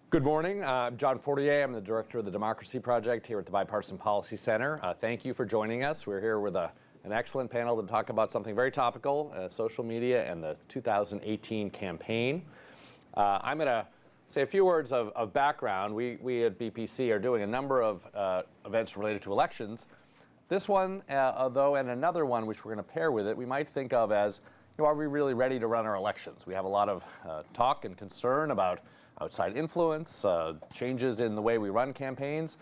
Good morning. I'm John Fortier. I'm the director of the Democracy Project here at the Bipartisan Policy Center. Thank you for joining us. We're here with an excellent panel to talk about something very topical, social media and the 2018 campaign. I'm going to say a few words of background. We at BPC are doing a number of events related to elections. This one, though, and another one which we're going to pair with it, we might think of as, are we really ready to run our elections? We have a lot of talk and concern about outside influence, changes in the way we run campaigns.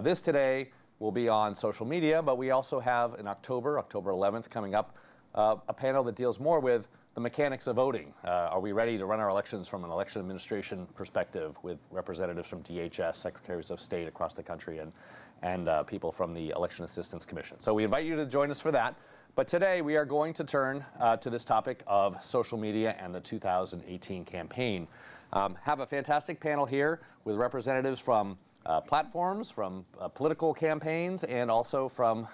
This today will be on social media, but we also have in October 11th coming up, a panel that deals more with the mechanics of voting. Are we ready to run our elections from an election administration perspective with representatives from DHS, secretaries of state across the country, and people from the Election Assistance Commission. So we invite you to join us for that. But today we are going to turn to this topic of social media and the 2018 campaign. Have a fantastic panel here with representatives from platforms, from political campaigns, and also from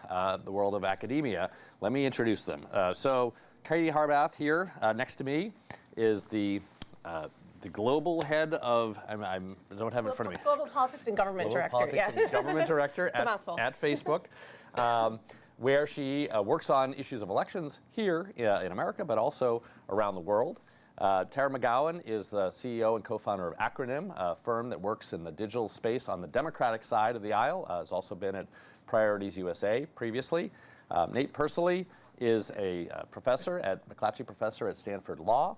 the world of academia. Let me introduce them. So Katie Harbath here next to me is the global head of, I don't have it in front of me. Global Politics and Government Director. And Government Director at Facebook, where she works on issues of elections here in America, but also around the world. Tara McGowan is the CEO and co-founder of Acronym, a firm that works in the digital space on the Democratic side of the aisle. Has also been at Priorities USA previously. Nate Persily is a McClatchy professor at Stanford Law.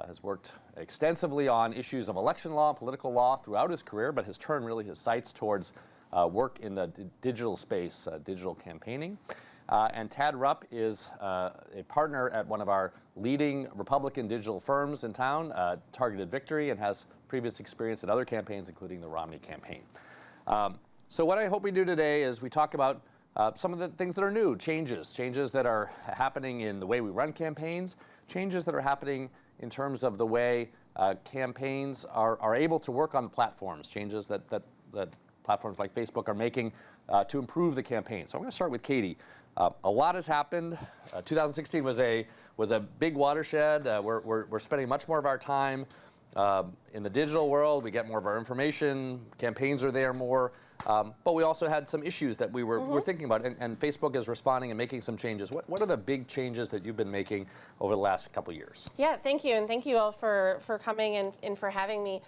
Has worked extensively on issues of election law, political law throughout his career, but has turned really his sights towards work in the digital space, digital campaigning. And Tad Rupp is a partner at one of our leading Republican digital firms in town, Targeted Victory, and has previous experience in other campaigns, including the Romney campaign. So what I hope we do today is we talk about some of the things that are new, changes that are happening in the way we run campaigns, changes that are happening in terms of the way campaigns are able to work on platforms, changes that platforms like Facebook are making to improve the campaign. So I'm going to start with Katie. A lot has happened. 2016 was a big watershed. We're spending much more of our time in the digital world. We get more of our information. Campaigns are there more. But we also had some issues that we were thinking about, and Facebook is responding and making some changes. What are the big changes that you've been making over the last couple of years? Yeah, thank you, and thank you all for coming and for having me.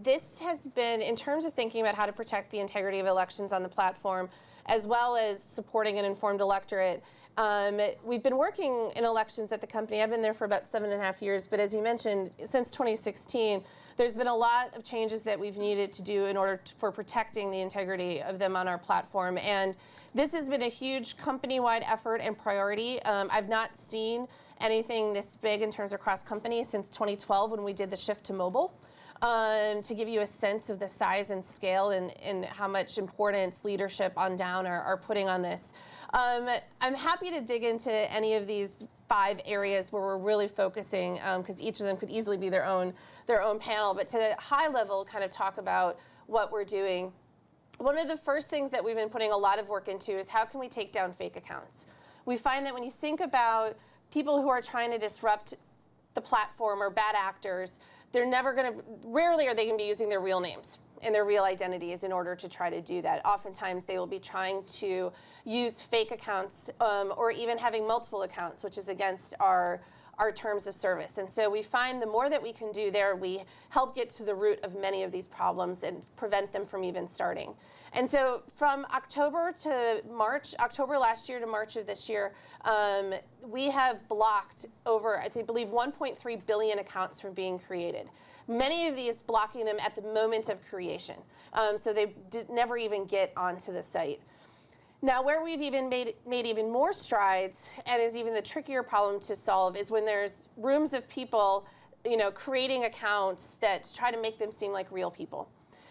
This has been, in terms of thinking about how to protect the integrity of elections on the platform, as well as supporting an informed electorate. We've been working in elections at the company. I've been there for about 7.5 years, but as you mentioned, since 2016, there's been a lot of changes that we've needed to do in order for protecting the integrity of them on our platform. And this has been a huge company-wide effort and priority. I've not seen anything this big in terms of cross-company since 2012 when we did the shift to mobile. To give you a sense of the size and scale and how much importance leadership on down are putting on this. I'm happy to dig into any of these 5 areas where we're really focusing, because each of them could easily be their own panel, but to high level kind of talk about what we're doing. One of the first things that we've been putting a lot of work into is how can we take down fake accounts. We find that when you think about people who are trying to disrupt the platform or bad actors, rarely are they going to be using their real names and their real identities in order to try to do that. Oftentimes they will be trying to use fake accounts or even having multiple accounts, which is against our terms of service. And so we find the more that we can do there, we help get to the root of many of these problems and prevent them from even starting. And so from October last year to March of this year, we have blocked over, I believe, 1.3 billion accounts from being created. Many of these blocking them at the moment of creation. So they never even get onto the site. Now, where we've even made even more strides, and is even the trickier problem to solve, is when there's rooms of people, creating accounts that try to make them seem like real people.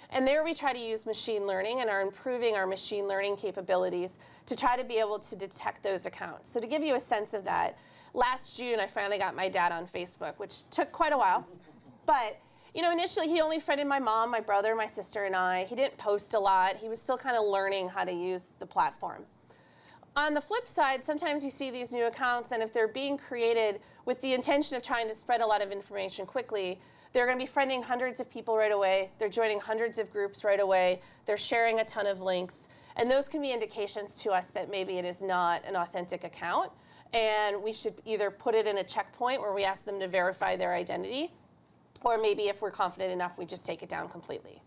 And there we try to use machine learning and are improving our machine learning capabilities to try to be able to detect those accounts. So to give you a sense of that, last June I finally got my dad on Facebook, which took quite a while. But initially he only friended my mom, my brother, my sister, and I. He didn't post a lot. He was still kind of learning how to use the platform. on the flip side, sometimes you see these new accounts, and if they're being created with the intention of trying to spread a lot of information quickly, they're going to be friending hundreds of people right away. They're joining hundreds of groups right away. They're sharing a ton of links. And those can be indications to us that maybe it is not an authentic account. And we should either put it in a checkpoint where we ask them to verify their identity, or maybe if we're confident enough, we just take it down completely.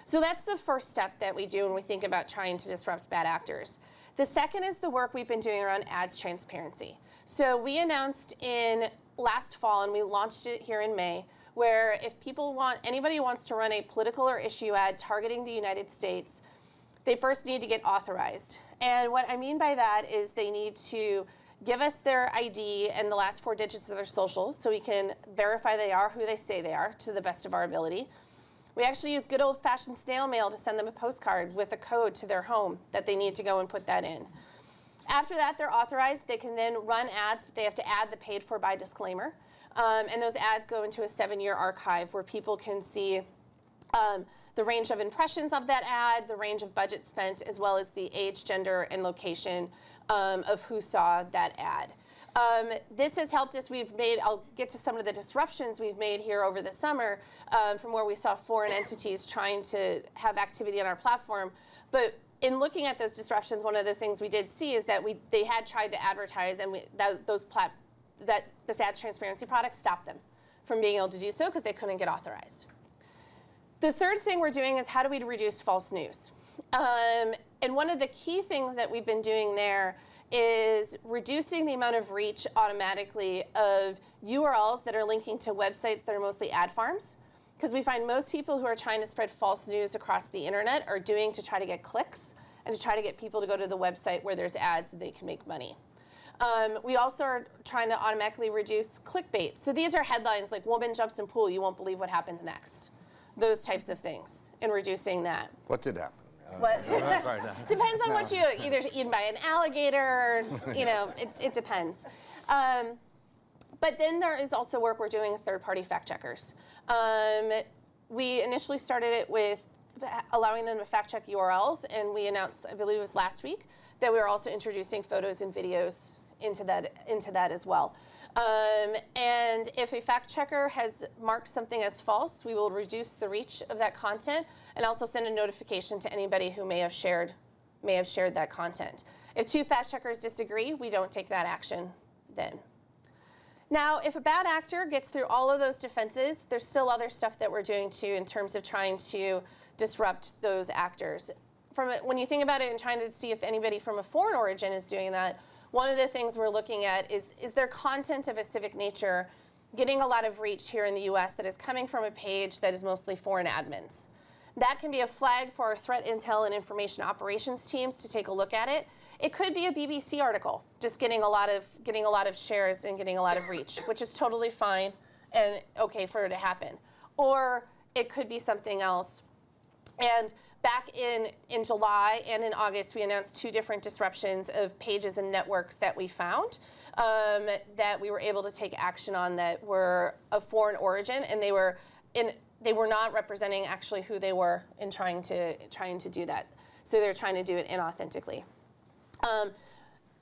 So that's the first step that we do when we think about trying to disrupt bad actors. The second is the work we've been doing around ads transparency. So we announced in last fall, and we launched it here in May, where if anybody wants to run a political or issue ad targeting the United States, they first need to get authorized. And what I mean by that is they need to give us their ID and the last 4 digits of their social so we can verify they are who they say they are to the best of our ability. We actually use good old-fashioned snail mail to send them a postcard with a code to their home that they need to go and put that in. After that, they're authorized. They can then run ads, but they have to add the paid-for-by disclaimer. And those ads go into a 7-year archive where people can see the range of impressions of that ad, the range of budget spent, as well as the age, gender, and location of who saw that ad. This has helped us. I'll get to some of the disruptions we've made here over the summer from where we saw foreign entities trying to have activity on our platform. But in looking at those disruptions, one of the things we did see is that they had tried to advertise, and this ad transparency product stopped them from being able to do so because they couldn't get authorized. The third thing we're doing is how do we reduce false news? And one of the key things that we've been doing there is reducing the amount of reach automatically of URLs that are linking to websites that are mostly ad farms. Because we find most people who are trying to spread false news across the internet are doing to try to get clicks and to try to get people to go to the website where there's ads and they can make money. We also are trying to automatically reduce clickbait. So these are headlines like "woman jumps in pool, you won't believe what happens next." Those types of things, and reducing that. What did happen? Sorry, no. Depends on what you either eaten by an alligator. It depends. But then there is also work we're doing with third-party fact checkers. We initially started it with allowing them to fact check URLs, and we announced, I believe it was last week, that we were also introducing photos and videos into that as well. And if a fact checker has marked something as false, we will reduce the reach of that content and also send a notification to anybody who may have shared that content. If 2 fact checkers disagree, we don't take that action then. Now, if a bad actor gets through all of those defenses, there's still other stuff that we're doing too in terms of trying to disrupt those actors. When you think about it and trying to see if anybody from a foreign origin is doing that, one of the things we're looking at is their content of a civic nature getting a lot of reach here in the US that is coming from a page that is mostly foreign admins. That can be a flag for our threat intel and information operations teams to take a look at it. It could be a BBC article, just getting a lot of shares and getting a lot of reach, which is totally fine and okay for it to happen. Or it could be something else. And back in July and in August, we announced 2 different disruptions of pages and networks that we found that we were able to take action on that were of foreign origin, and they were not representing actually who they were in trying to do that. So they're trying to do it inauthentically.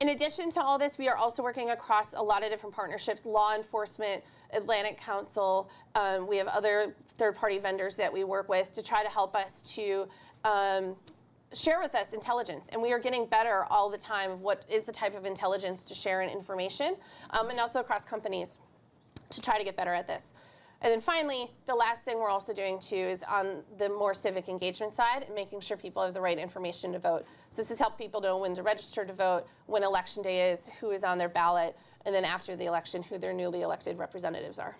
In addition to all this, we are also working across a lot of different partnerships, law enforcement, Atlantic Council. We have other third-party vendors that we work with to try to help us to share with us intelligence. And we are getting better all the time of what is the type of intelligence to share and information, and also across companies to try to get better at this. And then finally, the last thing we're also doing too is on the more civic engagement side and making sure people have the right information to vote. So this has helped people know when to register to vote, when election day is, who is on their ballot, and then after the election, who their newly elected representatives are.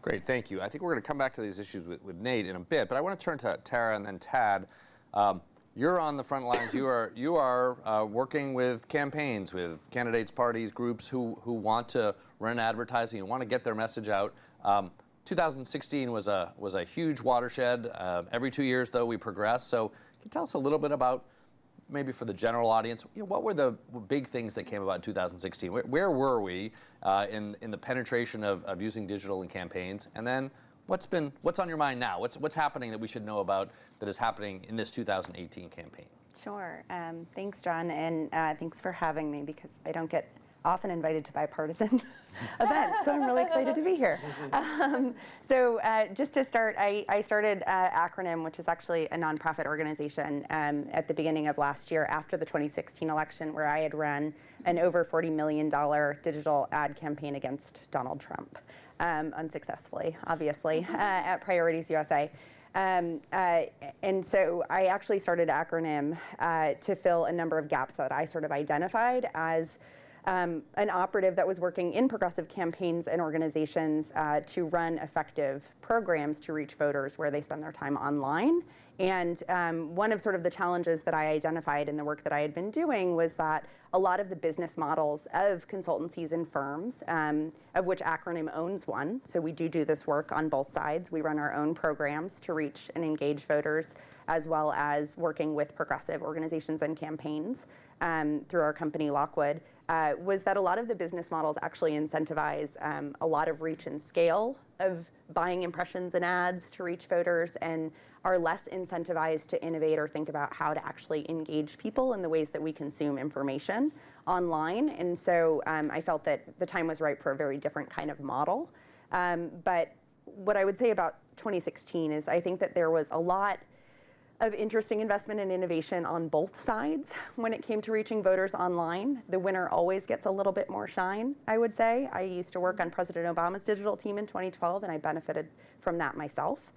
Great, thank you. I think we're going to come back to these issues with Nate in a bit, but I want to turn to Tara and then Tad. You're on the front lines. You are working with campaigns, with candidates, parties, groups who want to run advertising and want to get their message out. 2016 was a huge watershed. Every 2 years, though, we progress. So can you tell us a little bit about, maybe for the general audience, what were the big things that came about in 2016? Where were we in the penetration of using digital in campaigns? And then what's on your mind now? What's happening that we should know about that is happening in this 2018 campaign? Sure. Thanks, John, and thanks for having me, because I don't get often invited to bipartisan events, so I'm really excited to be here. Just to start, I started Acronym, which is actually a nonprofit organization, at the beginning of last year after the 2016 election, where I had run an over $40 million digital ad campaign against Donald Trump, unsuccessfully, obviously, at Priorities USA. And so I actually started Acronym to fill a number of gaps that I sort of identified as an operative that was working in progressive campaigns and organizations to run effective programs to reach voters where they spend their time online. And one of sort of the challenges that I identified in the work that I had been doing was that a lot of the business models of consultancies and firms, of which Acronym owns one, so we do this work on both sides. We run our own programs to reach and engage voters, as well as working with progressive organizations and campaigns through our company Lockwood, was that a lot of the business models actually incentivize a lot of reach and scale of buying impressions and ads to reach voters, and are less incentivized to innovate or think about how to actually engage people in the ways that we consume information online. And so I felt that the time was right for a very different kind of model. But what I would say about 2016 is I think that there was a lot of interesting investment and innovation on both sides when it came to reaching voters online. The winner always gets a little bit more shine, I would say. I used to work on President Obama's digital team in 2012, and I benefited from that myself,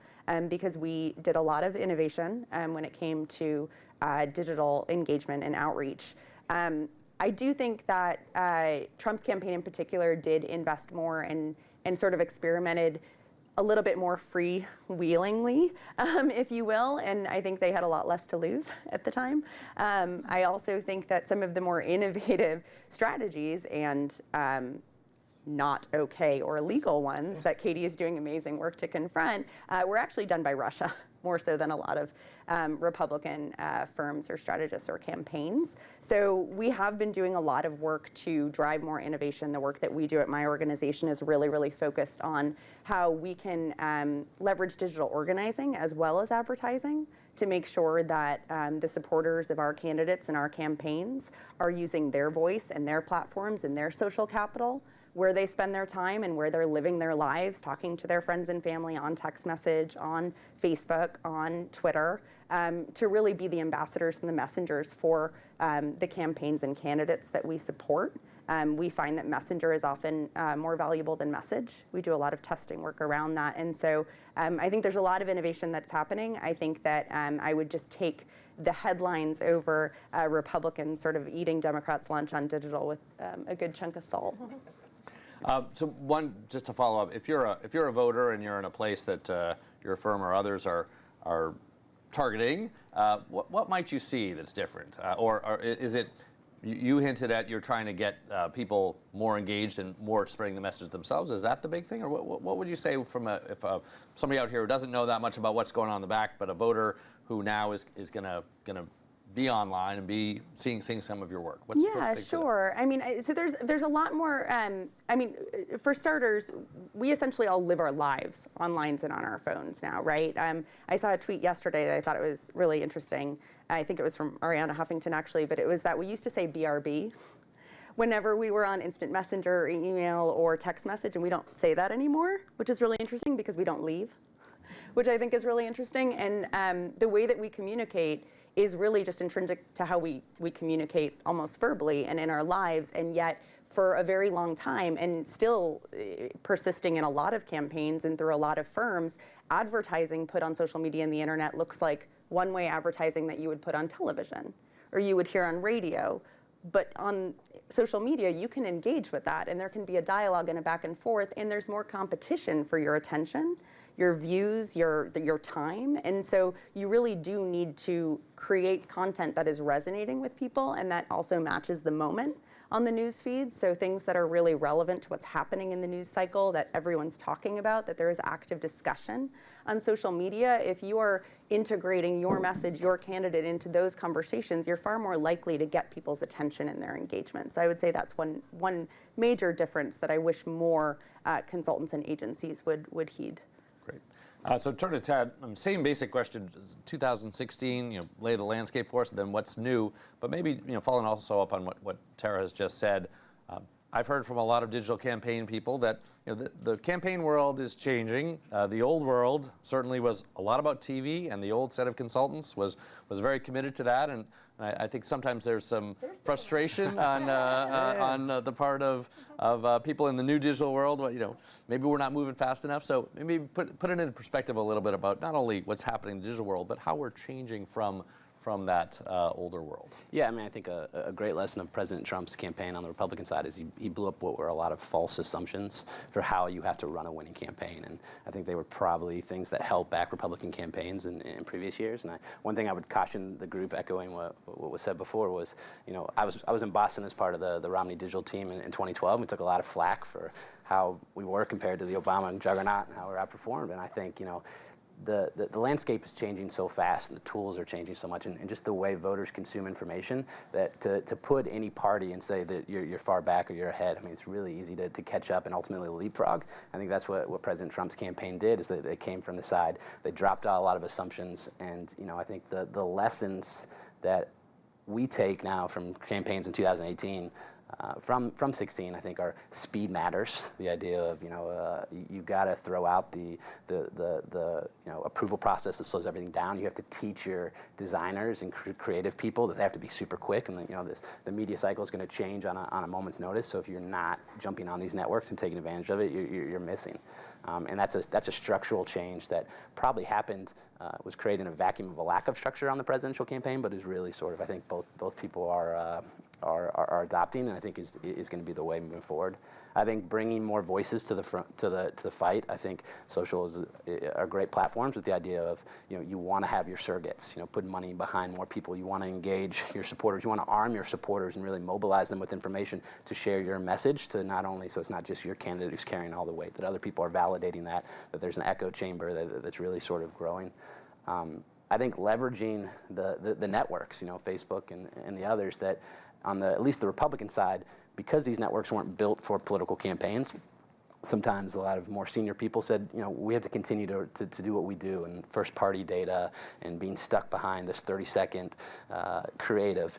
because we did a lot of innovation when it came to digital engagement and outreach. I do think that Trump's campaign in particular did invest more and sort of experimented a little bit more freewheelingly, if you will, and I think they had a lot less to lose at the time. I also think that some of the more innovative strategies and not okay or illegal ones that Katie is doing amazing work to confront were actually done by Russia, more so than a lot of Republican firms or strategists or campaigns. So we have been doing a lot of work to drive more innovation. The work that we do at my organization is really, really focused on how we can leverage digital organizing as well as advertising to make sure that the supporters of our candidates and our campaigns are using their voice and their platforms and their social capital where they spend their time and where they're living their lives, talking to their friends and family on text message, on Facebook, on Twitter, to really be the ambassadors and the messengers for the campaigns and candidates that we support. We find that messenger is often more valuable than message. We do a lot of testing work around that. And so I think there's a lot of innovation that's happening. I think that I would just take the headlines over Republicans sort of eating Democrats' lunch on digital with a good chunk of salt. So one, just to follow up, if you're a voter and you're in a place that your firm or others are targeting, what might you see that's different? Or is it, you hinted at you're trying to get people more engaged and more spreading the message themselves. Is that the big thing? Or what would you say from if somebody out here who doesn't know that much about what's going on in the back, but a voter who now is gonna be online and be seeing some of your work? What's sure. I mean, so there's a lot more. I mean, for starters, we essentially all live our lives online and on our phones now, right? I saw a tweet yesterday that I thought it was really interesting. I think it was from Ariana Huffington, actually, but it was that we used to say BRB whenever we were on instant messenger or email or text message, and we don't say that anymore, which is really interesting because we don't leave, which I think is really interesting. And the way that we communicate is really just intrinsic to how we communicate almost verbally and in our lives, and yet for a very long time, and still persisting in a lot of campaigns and through a lot of firms, advertising put on social media and the internet looks like one-way advertising that you would put on television or you would hear on radio. But on social media, you can engage with that, and there can be a dialogue and a back and forth, and there's more competition for your attention, your views, your time. And so you really do need to create content that is resonating with people and that also matches the moment on the news feed. So things that are really relevant to what's happening in the news cycle, that everyone's talking about, that there is active discussion on social media. If you are integrating your message, your candidate into those conversations, you're far more likely to get people's attention and their engagement. So I would say that's one major difference that I wish more consultants and agencies would heed. Great. So turn to Tad, same basic question, 2016, lay the landscape for us, then what's new, but maybe, following also up on what Tara has just said, I've heard from a lot of digital campaign people that the campaign world is changing. The old world certainly was a lot about TV, and the old set of consultants was very committed to that. And I think sometimes there's some frustration on the part of people in the new digital world. Maybe we're not moving fast enough. So maybe put it into perspective a little bit about not only what's happening in the digital world, but how we're changing from that older world. Yeah, I mean, I think a great lesson of President Trump's campaign on the Republican side is he blew up what were a lot of false assumptions for how you have to run a winning campaign. And I think they were probably things that held back Republican campaigns in previous years. And one thing I would caution the group, echoing what was said before, was, I was in Boston as part of the Romney digital team in 2012. We took a lot of flack for how we were compared to the Obama juggernaut and how we were outperformed. And I think, the landscape is changing so fast, and the tools are changing so much, and just the way voters consume information, that to put any party and say that you're far back or you're ahead, I mean, it's really easy to catch up and ultimately leapfrog. I think that's what President Trump's campaign did, is that they came from the side. They dropped out a lot of assumptions, and I think the lessons that we take now from campaigns in 2018, from 16, I think, our speed matters. The idea of you got to throw out the approval process that slows everything down. You have to teach your designers and creative people that they have to be super quick, and the media cycle is going to change on a moment's notice. So if you're not jumping on these networks and taking advantage of it, you're missing. And that's a structural change that probably happened. Was created in a vacuum of a lack of structure on the presidential campaign, but is really sort of, I think, both people are adopting, and I think is going to be the way moving forward. I think bringing more voices to the front, to the fight. I think social are great platforms with the idea of you want to have your surrogates, put money behind more people. You want to engage your supporters. You want to arm your supporters and really mobilize them with information to share your message, to not only, so it's not just your candidate who's carrying all the weight, that other people are validating that there's an echo chamber that's really sort of growing. I think leveraging the networks, Facebook and the others, that on at least the Republican side, because these networks weren't built for political campaigns, sometimes a lot of more senior people said, we have to continue to do what we do, and first party data and being stuck behind this 30-second creative.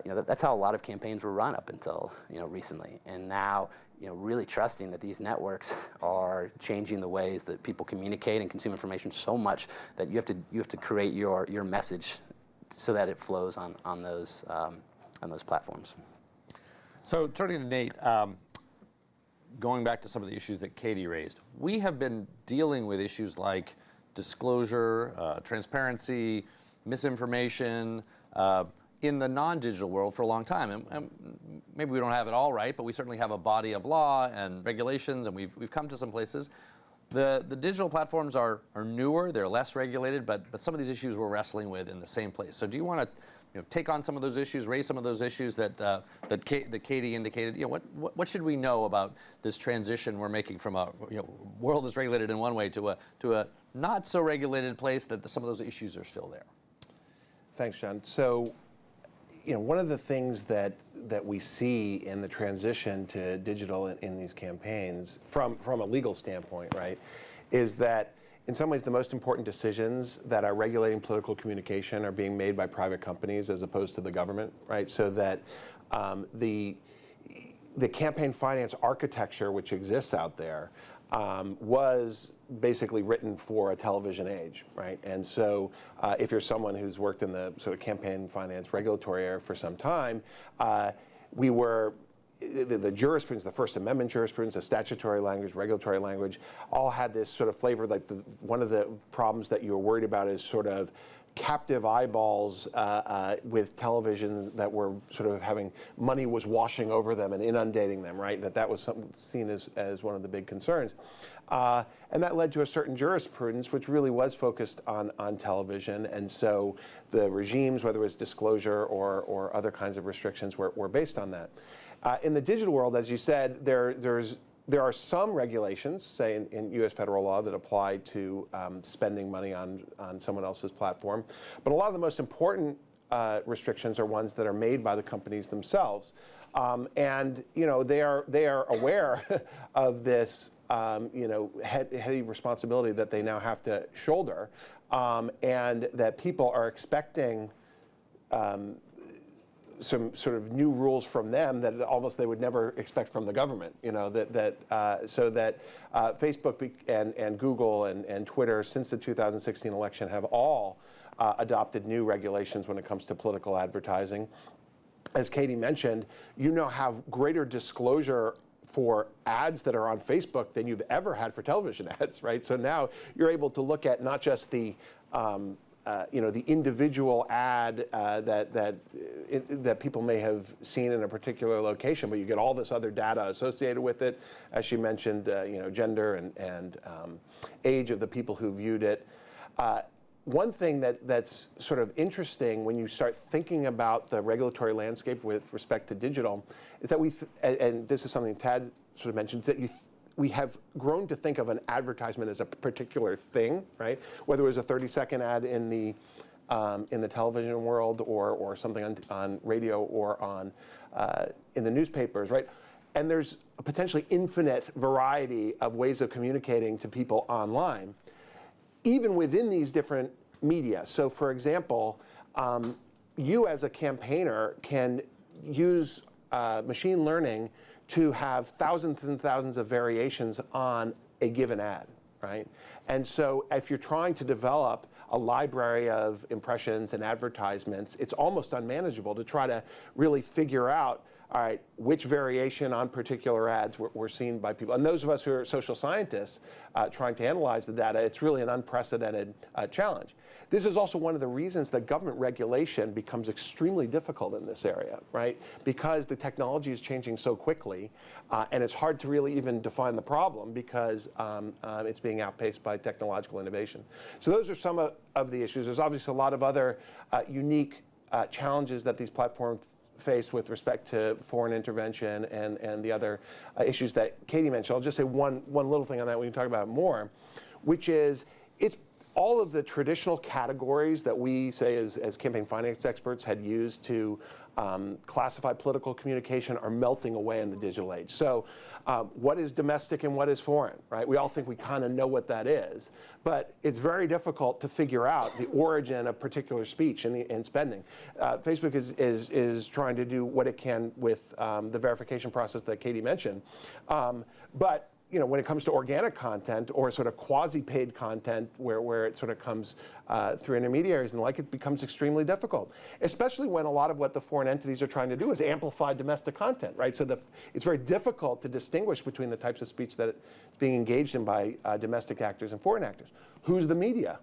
That's how a lot of campaigns were run up until recently. And now, really trusting that these networks are changing the ways that people communicate and consume information so much that you have to create your message so that it flows on those platforms. So turning to Nate, going back to some of the issues that Katie raised, we have been dealing with issues like disclosure, transparency, misinformation in the non-digital world for a long time. And maybe we don't have it all right, but we certainly have a body of law and regulations, and we've come to some places. The digital platforms are newer, they're less regulated, but some of these issues we're wrestling with in the same place. So do you want to take on some of those issues, raise some of those issues that Katie indicated? What should we know about this transition we're making from a world that's regulated in one way to a not so regulated place, that some of those issues are still there? Thanks, John. So, one of the things that we see in the transition to digital in these campaigns, from a legal standpoint, right, is that in some ways the most important decisions that are regulating political communication are being made by private companies as opposed to the government, right? So that the campaign finance architecture which exists out there was basically written for a television age, right? And so if you're someone who's worked in the sort of campaign finance regulatory area for some time, we were the jurisprudence, the First Amendment jurisprudence, the statutory language, regulatory language, all had this sort of flavor. Like one of the problems that you were worried about is sort of captive eyeballs with television that were sort of having money was washing over them and inundating them, right? That was seen as one of the big concerns. And that led to a certain jurisprudence which really was focused on television. And so the regimes, whether it was disclosure or other kinds of restrictions, were based on that. In the digital world, as you said, there are some regulations, say in U.S. federal law, that apply to spending money on someone else's platform. But a lot of the most important restrictions are ones that are made by the companies themselves. And they are aware of this heavy responsibility that they now have to shoulder, and that people are expecting some sort of new rules from them that almost they would never expect from the government. So that Facebook and Google and Twitter since the 2016 election have all adopted new regulations when it comes to political advertising. As Katie mentioned, you now have greater disclosure for ads that are on Facebook than you've ever had for television ads, right? So now you're able to look at not just the the individual ad that people may have seen in a particular location, but you get all this other data associated with it. As she mentioned, gender and age of the people who viewed it. One thing that's sort of interesting when you start thinking about the regulatory landscape with respect to digital is that and this is something Tad sort of mentioned, is that we have grown to think of an advertisement as a particular thing, right? Whether it was a 30-second ad in the television world or something on radio or on in the newspapers, right? And there's a potentially infinite variety of ways of communicating to people online, even within these different media. So for example, you as a campaigner can use machine learning to have thousands and thousands of variations on a given ad, right? And so if you're trying to develop a library of impressions and advertisements, it's almost unmanageable to try to really figure out, all right, which variation on particular ads were seen by people. And those of us who are social scientists trying to analyze the data, it's really an unprecedented challenge. This is also one of the reasons that government regulation becomes extremely difficult in this area, right? Because the technology is changing so quickly, and it's hard to really even define the problem because it's being outpaced by technological innovation. So those are some of the issues. There's obviously a lot of other unique challenges that these platforms face with respect to foreign intervention and the other issues that Katie mentioned. I'll just say one little thing on that we can talk about more, which is it's all of the traditional categories that we say as campaign finance experts had used to classify political communication are melting away in the digital age. So what is domestic and what is foreign, right? We all think we kind of know what that is, but it's very difficult to figure out the origin of particular speech and spending. Facebook is trying to do what it can with the verification process that Katie mentioned, but when it comes to organic content or sort of quasi-paid content where it sort of comes through intermediaries and the like, it becomes extremely difficult, especially when a lot of what the foreign entities are trying to do is amplify domestic content, right? So it's very difficult to distinguish between the types of speech that is being engaged in by domestic actors and foreign actors. Who's the media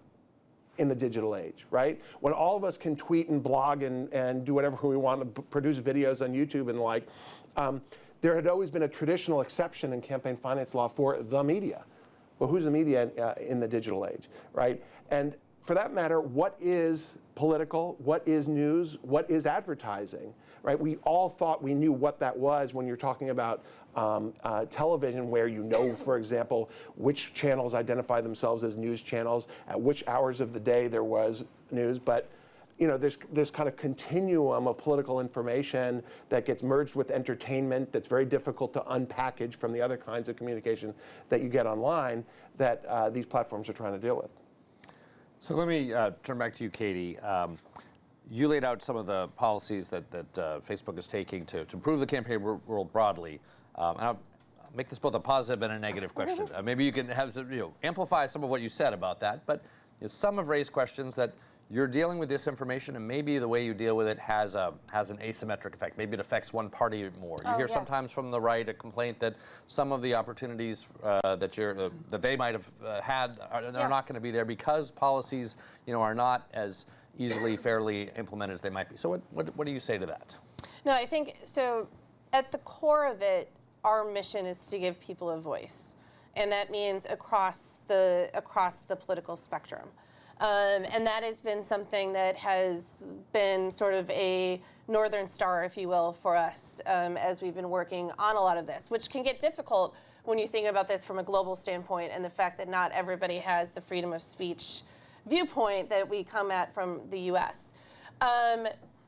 in the digital age, right? When all of us can tweet and blog and do whatever we want to produce videos on YouTube and the like, there had always been a traditional exception in campaign finance law for the media. Well, who's the media in the digital age, right? And for that matter, what is political? What is news? What is advertising, right? We all thought we knew what that was when you're talking about television, where for example, which channels identify themselves as news channels, at which hours of the day there was news, but there's this kind of continuum of political information that gets merged with entertainment that's very difficult to unpackage from the other kinds of communication that you get online that these platforms are trying to deal with. So let me turn back to you, Katie. You laid out some of the policies that Facebook is taking to improve the campaign world broadly. And I'll make this both a positive and a negative question. Maybe you can have amplify some of what you said about that, but some have raised questions that you're dealing with disinformation, and maybe the way you deal with it has an asymmetric effect. Maybe it affects one party more. You hear sometimes from the right a complaint that some of the opportunities that they might have had are not going to be there because policies are not as easily, fairly implemented as they might be. So what do you say to that? No, I think so. At the core of it, our mission is to give people a voice, and that means across the political spectrum. And that has been something that has been sort of a northern star, if you will, for us as we've been working on a lot of this, which can get difficult when you think about this from a global standpoint and the fact that not everybody has the freedom of speech viewpoint that we come at from the U.S.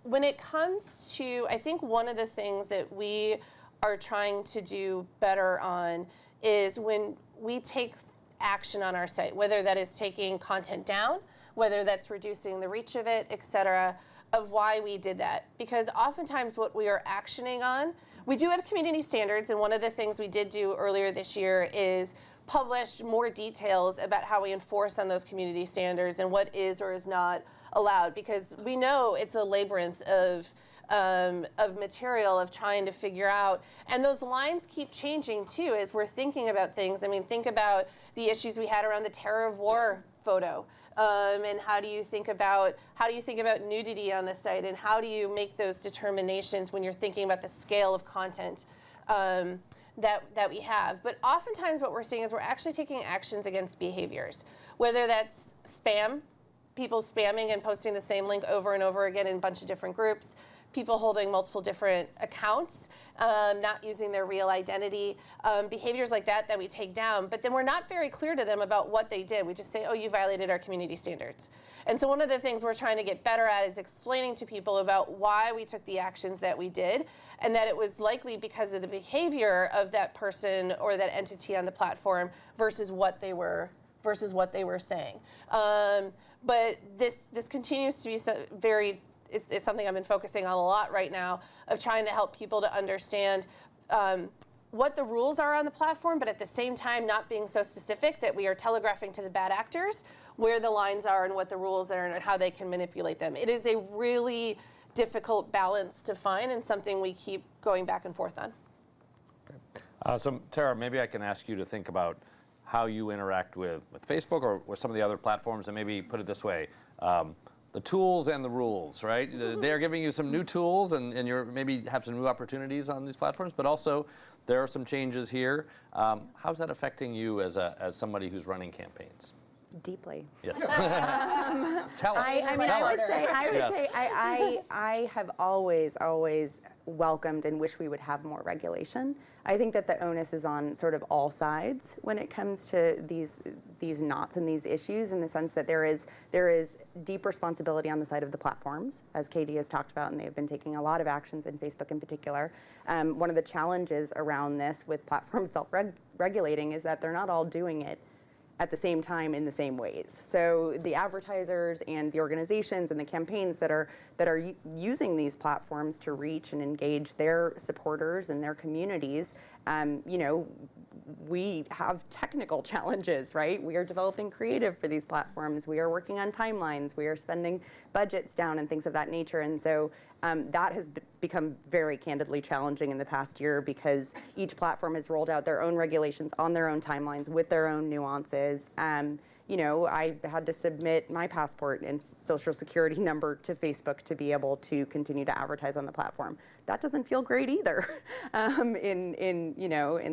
When it comes to, I think one of the things that we are trying to do better on is when we take action on our site, whether that is taking content down, whether that's reducing the reach of it, et cetera, of why we did that. Because oftentimes what we are actioning on, we do have community standards, and one of the things we did do earlier this year is publish more details about how we enforce on those community standards and what is or is not allowed, because we know it's a labyrinth of material of trying to figure out, and those lines keep changing too as we're thinking about things. I mean, think about the issues we had around the terror of war photo, and how do you think about nudity on the site, and how do you make those determinations when you're thinking about the scale of content that we have. But oftentimes what we're seeing is we're actually taking actions against behaviors, whether that's spam, people spamming and posting the same link over and over again in a bunch of different groups, people holding multiple different accounts, not using their real identity, behaviors like that we take down, but then we're not very clear to them about what they did. We just say, oh, you violated our community standards. And so one of the things we're trying to get better at is explaining to people about why we took the actions that we did, and that it was likely because of the behavior of that person or that entity on the platform versus what they were saying. But this continues to be it's something I've been focusing on a lot right now, of trying to help people to understand what the rules are on the platform, but at the same time not being so specific that we are telegraphing to the bad actors where the lines are and what the rules are and how they can manipulate them. It is a really difficult balance to find, and something we keep going back and forth on. So Tara, maybe I can ask you to think about how you interact with Facebook or with some of the other platforms, and maybe put it this way. The tools and the rules, right? They're giving you some new tools, and you're maybe have some new opportunities on these platforms, but also there are some changes here. How's that affecting you as somebody who's running campaigns? Deeply. Yes. Tell us. I have always welcomed and wish we would have more regulation. I think that the onus is on sort of all sides when it comes to these knots and these issues, in the sense that there is deep responsibility on the side of the platforms, as Katie has talked about, and they have been taking a lot of actions in Facebook in particular. One of the challenges around this with platforms self-regulating is that they're not all doing it at the same time in the same ways. So the advertisers and the organizations and the campaigns that are using these platforms to reach and engage their supporters and their communities, we have technical challenges, right? We are developing creative for these platforms. We are working on timelines. We are spending budgets down and things of that nature. And so that has become very candidly challenging in the past year, because each platform has rolled out their own regulations on their own timelines with their own nuances. I had to submit my passport and social security number to Facebook to be able to continue to advertise on the platform. That doesn't feel great either in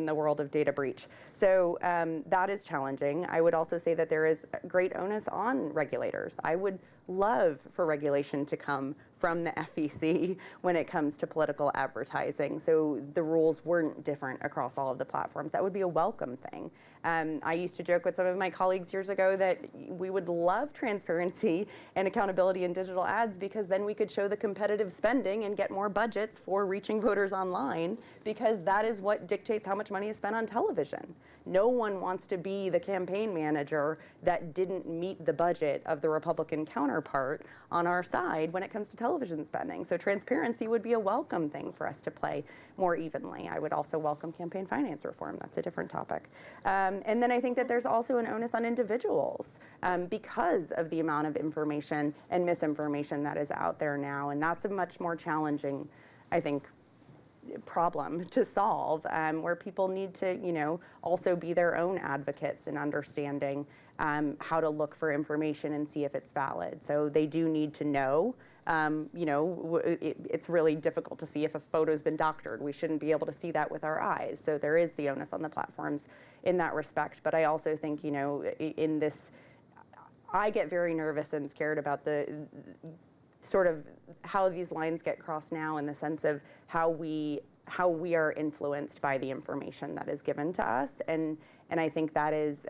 the world of data breach. So that is challenging. I would also say that there is great onus on regulators. I would love for regulation to come from the FEC when it comes to political advertising, so the rules weren't different across all of the platforms. That would be a welcome thing. I used to joke with some of my colleagues years ago that we would love transparency and accountability in digital ads, because then we could show the competitive spending and get more budgets for reaching voters online, because that is what dictates how much money is spent on television. No one wants to be the campaign manager that didn't meet the budget of the Republican counterpart on our side when it comes to television spending. So transparency would be a welcome thing for us to play more evenly. I would also welcome campaign finance reform. That's a different topic. And then I think that there's also an onus on individuals because of the amount of information and misinformation that is out there now. And that's a much more challenging, I think, problem to solve, where people need to, also be their own advocates in understanding how to look for information and see if it's valid. So they do need to know. It's really difficult to see if a photo's been doctored. We shouldn't be able to see that with our eyes. So there is the onus on the platforms in that respect. But I also think, in this, I get very nervous and scared about the sort of how these lines get crossed now, in the sense of how we are influenced by the information that is given to us. And I think that is,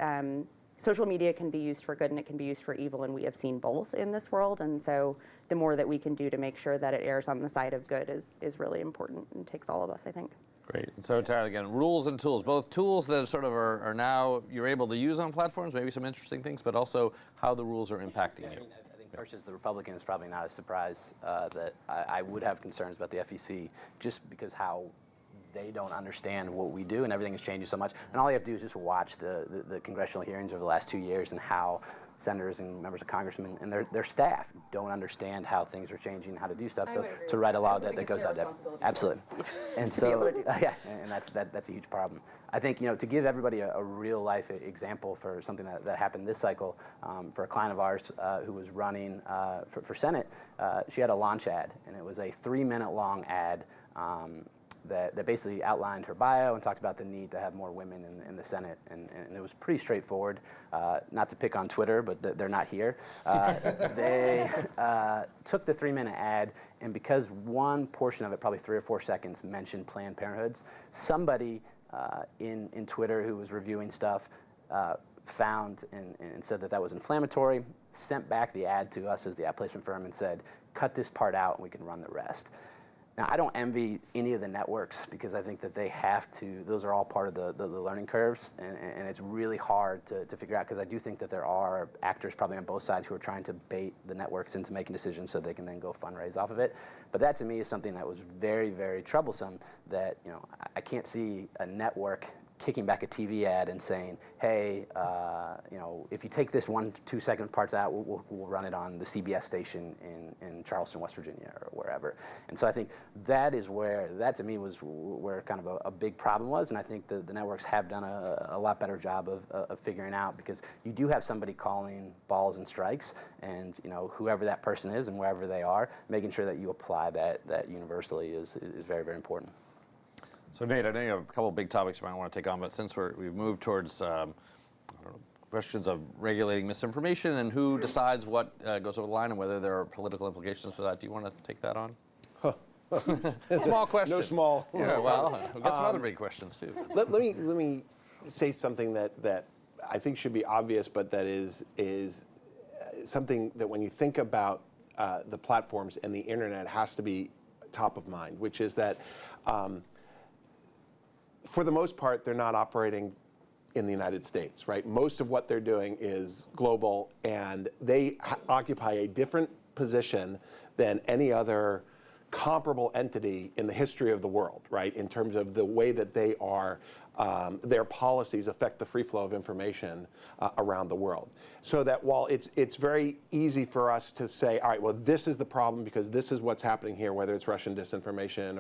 social media can be used for good and it can be used for evil, and we have seen both in this world. And so the more that we can do to make sure that it errs on the side of good is really important, and takes all of us, I think. Great. Great. So, Tara, again, rules and tools, both tools that sort of are now you're able to use on platforms, maybe some interesting things, but also how the rules are impacting you. I think first as the Republican, it's probably not a surprise that I would have concerns about the FEC just because how they don't understand what we do and everything is changing so much. And all you have to do is just watch the congressional hearings over the last 2 years and how senators and members of Congress and their staff don't understand how things are changing, how to do stuff to write a law that goes out there. Absolutely. And so, yeah, and that's a huge problem. I think, to give everybody a real life example for something that happened this cycle, for a client of ours who was running for Senate, she had a launch ad, and it was a 3-minute long ad that basically outlined her bio and talked about the need to have more women in the Senate. And it was pretty straightforward. Not to pick on Twitter, but they're not here. They took the 3-minute ad, and because one portion of it, probably 3 or 4 seconds, mentioned Planned Parenthoods, somebody in Twitter who was reviewing stuff found and said that was inflammatory, sent back the ad to us as the ad placement firm and said, cut this part out and we can run the rest. Now, I don't envy any of the networks because I think that they have to, those are all part of the learning curves, and it's really hard to figure out because I do think that there are actors probably on both sides who are trying to bait the networks into making decisions so they can then go fundraise off of it. But that to me is something that was very, very troublesome that, I can't see a network kicking back a TV ad and saying, hey, if you take this 1-2 second parts out, we'll run it on the CBS station in Charleston, West Virginia, or wherever. And so I think that to me was where kind of a big problem was, and I think the networks have done a lot better job of figuring out, because you do have somebody calling balls and strikes, and whoever that person is and wherever they are, making sure that you apply that universally is very, very important. So, Nate, I know you have a couple of big topics you might want to take on, but since we've moved towards questions of regulating misinformation and who decides what goes over the line and whether there are political implications for that, do you want to take that on? Small question. No small. Yeah, well, we've got some other big questions, too. Let me say something that I think should be obvious, but that is something that when you think about the platforms and the internet has to be top of mind, which is that for the most part, they're not operating in the United States, right? Most of what they're doing is global, and they occupy a different position than any other comparable entity in the history of the world, right? In terms of the way that they are, their policies affect the free flow of information around the world. So that while it's very easy for us to say, all right, well, this is the problem because this is what's happening here, whether it's Russian disinformation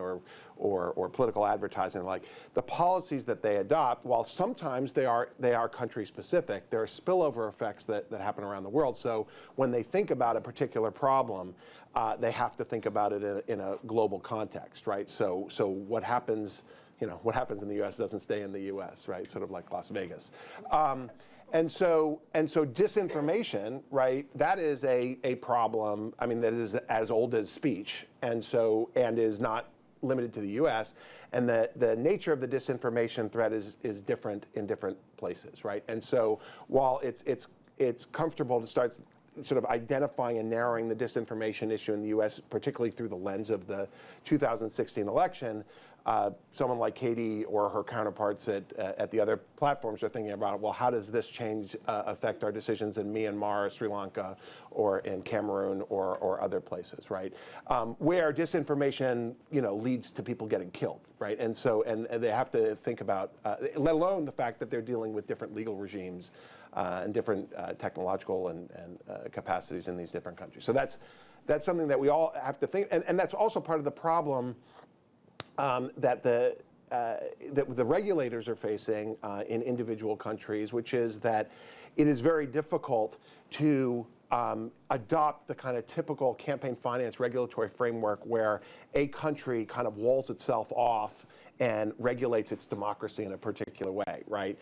or political advertising, like the policies that they adopt, while sometimes they are country specific, there are spillover effects that happen around the world. So when they think about a particular problem, they have to think about it in a global context, right? So what happens, what happens in the U.S. doesn't stay in the U.S., right? Sort of like Las Vegas. And so disinformation, right? That is a problem. I mean, that is as old as speech, and is not limited to the U.S. And the nature of the disinformation threat is different in different places, right? And so while it's comfortable to start sort of identifying and narrowing the disinformation issue in the U.S., particularly through the lens of the 2016 election, someone like Katie or her counterparts at the other platforms are thinking about, well, how does this change affect our decisions in Myanmar, Sri Lanka, or in Cameroon or other places, right? Where disinformation, leads to people getting killed, right? And they have to think about, let alone the fact that they're dealing with different legal regimes and different technological and capacities in these different countries. So that's something that we all have to think, and that's also part of the problem that the regulators are facing in individual countries, which is that it is very difficult to adopt the kind of typical campaign finance regulatory framework where a country kind of walls itself off and regulates its democracy in a particular way, right?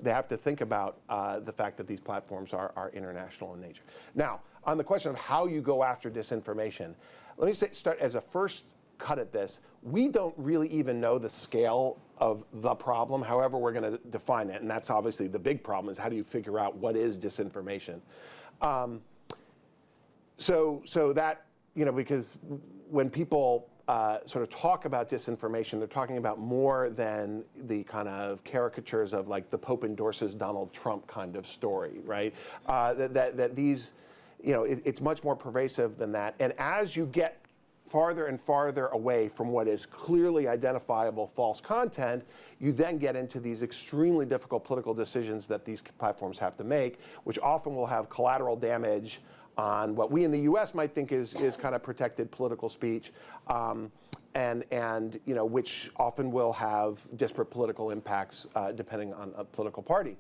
They have to think about the fact that these platforms are international in nature. Now, on the question of how you go after disinformation, let me start as a first cut at this. We don't really even know the scale of the problem, however we're going to define it, and that's obviously the big problem, is how do you figure out what is disinformation? So that, because when people sort of talk about disinformation, they're talking about more than the kind of caricatures of like the Pope endorses Donald Trump kind of story, right? That these, it's much more pervasive than that. And as you get farther and farther away from what is clearly identifiable false content, you then get into these extremely difficult political decisions that these platforms have to make, which often will have collateral damage on what we in the U.S. might think is kind of protected political speech, and which often will have disparate political impacts depending on a political party.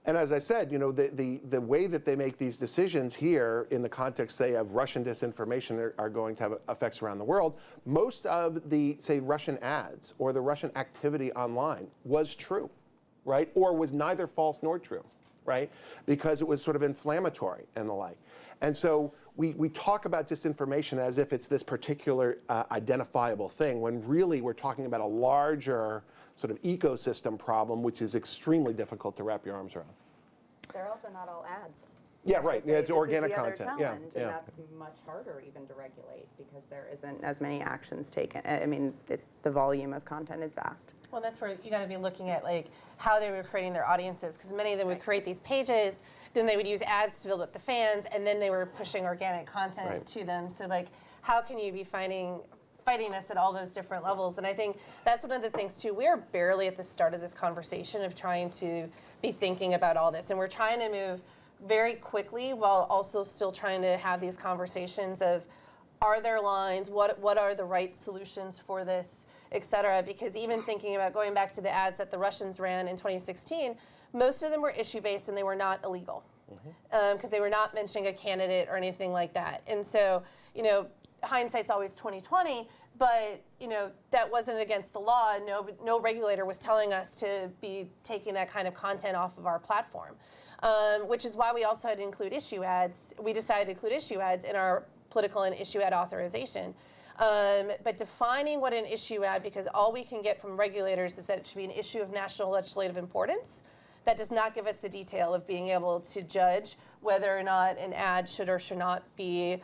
And as I said, the way that they make these decisions here in the context, say, of Russian disinformation are going to have effects around the world. Most of the, say, Russian ads or the Russian activity online was true, right? Or was neither false nor true, right? Because it was sort of inflammatory and the like. And so we talk about disinformation as if it's this particular identifiable thing, when really we're talking about a larger sort of ecosystem problem, which is extremely difficult to wrap your arms around. They're also not all ads. Yeah, right. Yeah, it's organic other content. Challenge, and that's much harder even to regulate because there isn't as many actions taken. I mean, the volume of content is vast. Well, that's where you got to be looking at like how they were creating their audiences, because many of them would create these pages, then they would use ads to build up the fans, and then they were pushing organic content to them. So like, how can you be fighting this at all those different levels? And I think that's one of the things too. We're barely at the start of this conversation of trying to be thinking about all this, and we're trying to move very quickly while also still trying to have these conversations of, are there lines, what are the right solutions for this, et cetera? Because even thinking about going back to the ads that the Russians ran in 2016, most of them were issue-based and they were not illegal, because they were not mentioning a candidate or anything like that. And so, hindsight's always 20/20, but that wasn't against the law. No regulator was telling us to be taking that kind of content off of our platform, which is why we also had to include issue ads. We decided to include issue ads in our political and issue ad authorization. But defining what an issue ad, because all we can get from regulators is that it should be an issue of national legislative importance. That does not give us the detail of being able to judge whether or not an ad should or should not be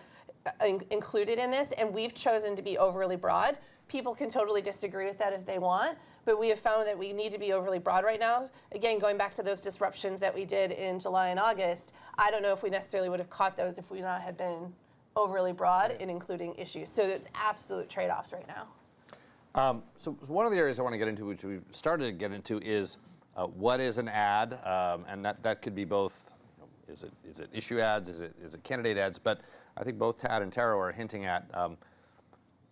included in this, and we've chosen to be overly broad. People can totally disagree with that if they want, but we have found that we need to be overly broad right now. Again, going back to those disruptions that we did in July and August, I don't know if we necessarily would have caught those if we not had been overly broad in including issues. So it's absolute trade-offs right now. So one of the areas I want to get into, which we've started to get into, is what is an ad, and that could be both. Is it issue ads? Is it candidate ads? But I think both Tad and Tara are hinting at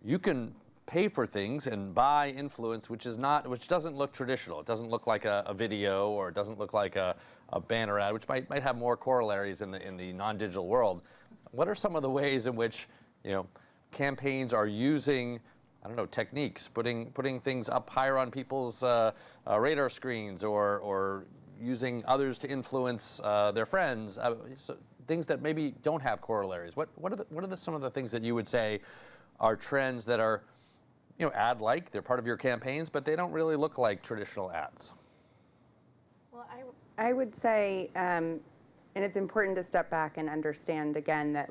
you can pay for things and buy influence, which doesn't look traditional. It doesn't look like a video, or it doesn't look like a banner ad, which might have more corollaries in the non-digital world. What are some of the ways in which campaigns are using, I don't know, techniques, putting things up higher on people's radar screens, or using others to influence their friends, so things that maybe don't have corollaries? What are some of the things that you would say are trends that are ad-like? They're part of your campaigns, but they don't really look like traditional ads. Well, I would say, and it's important to step back and understand again that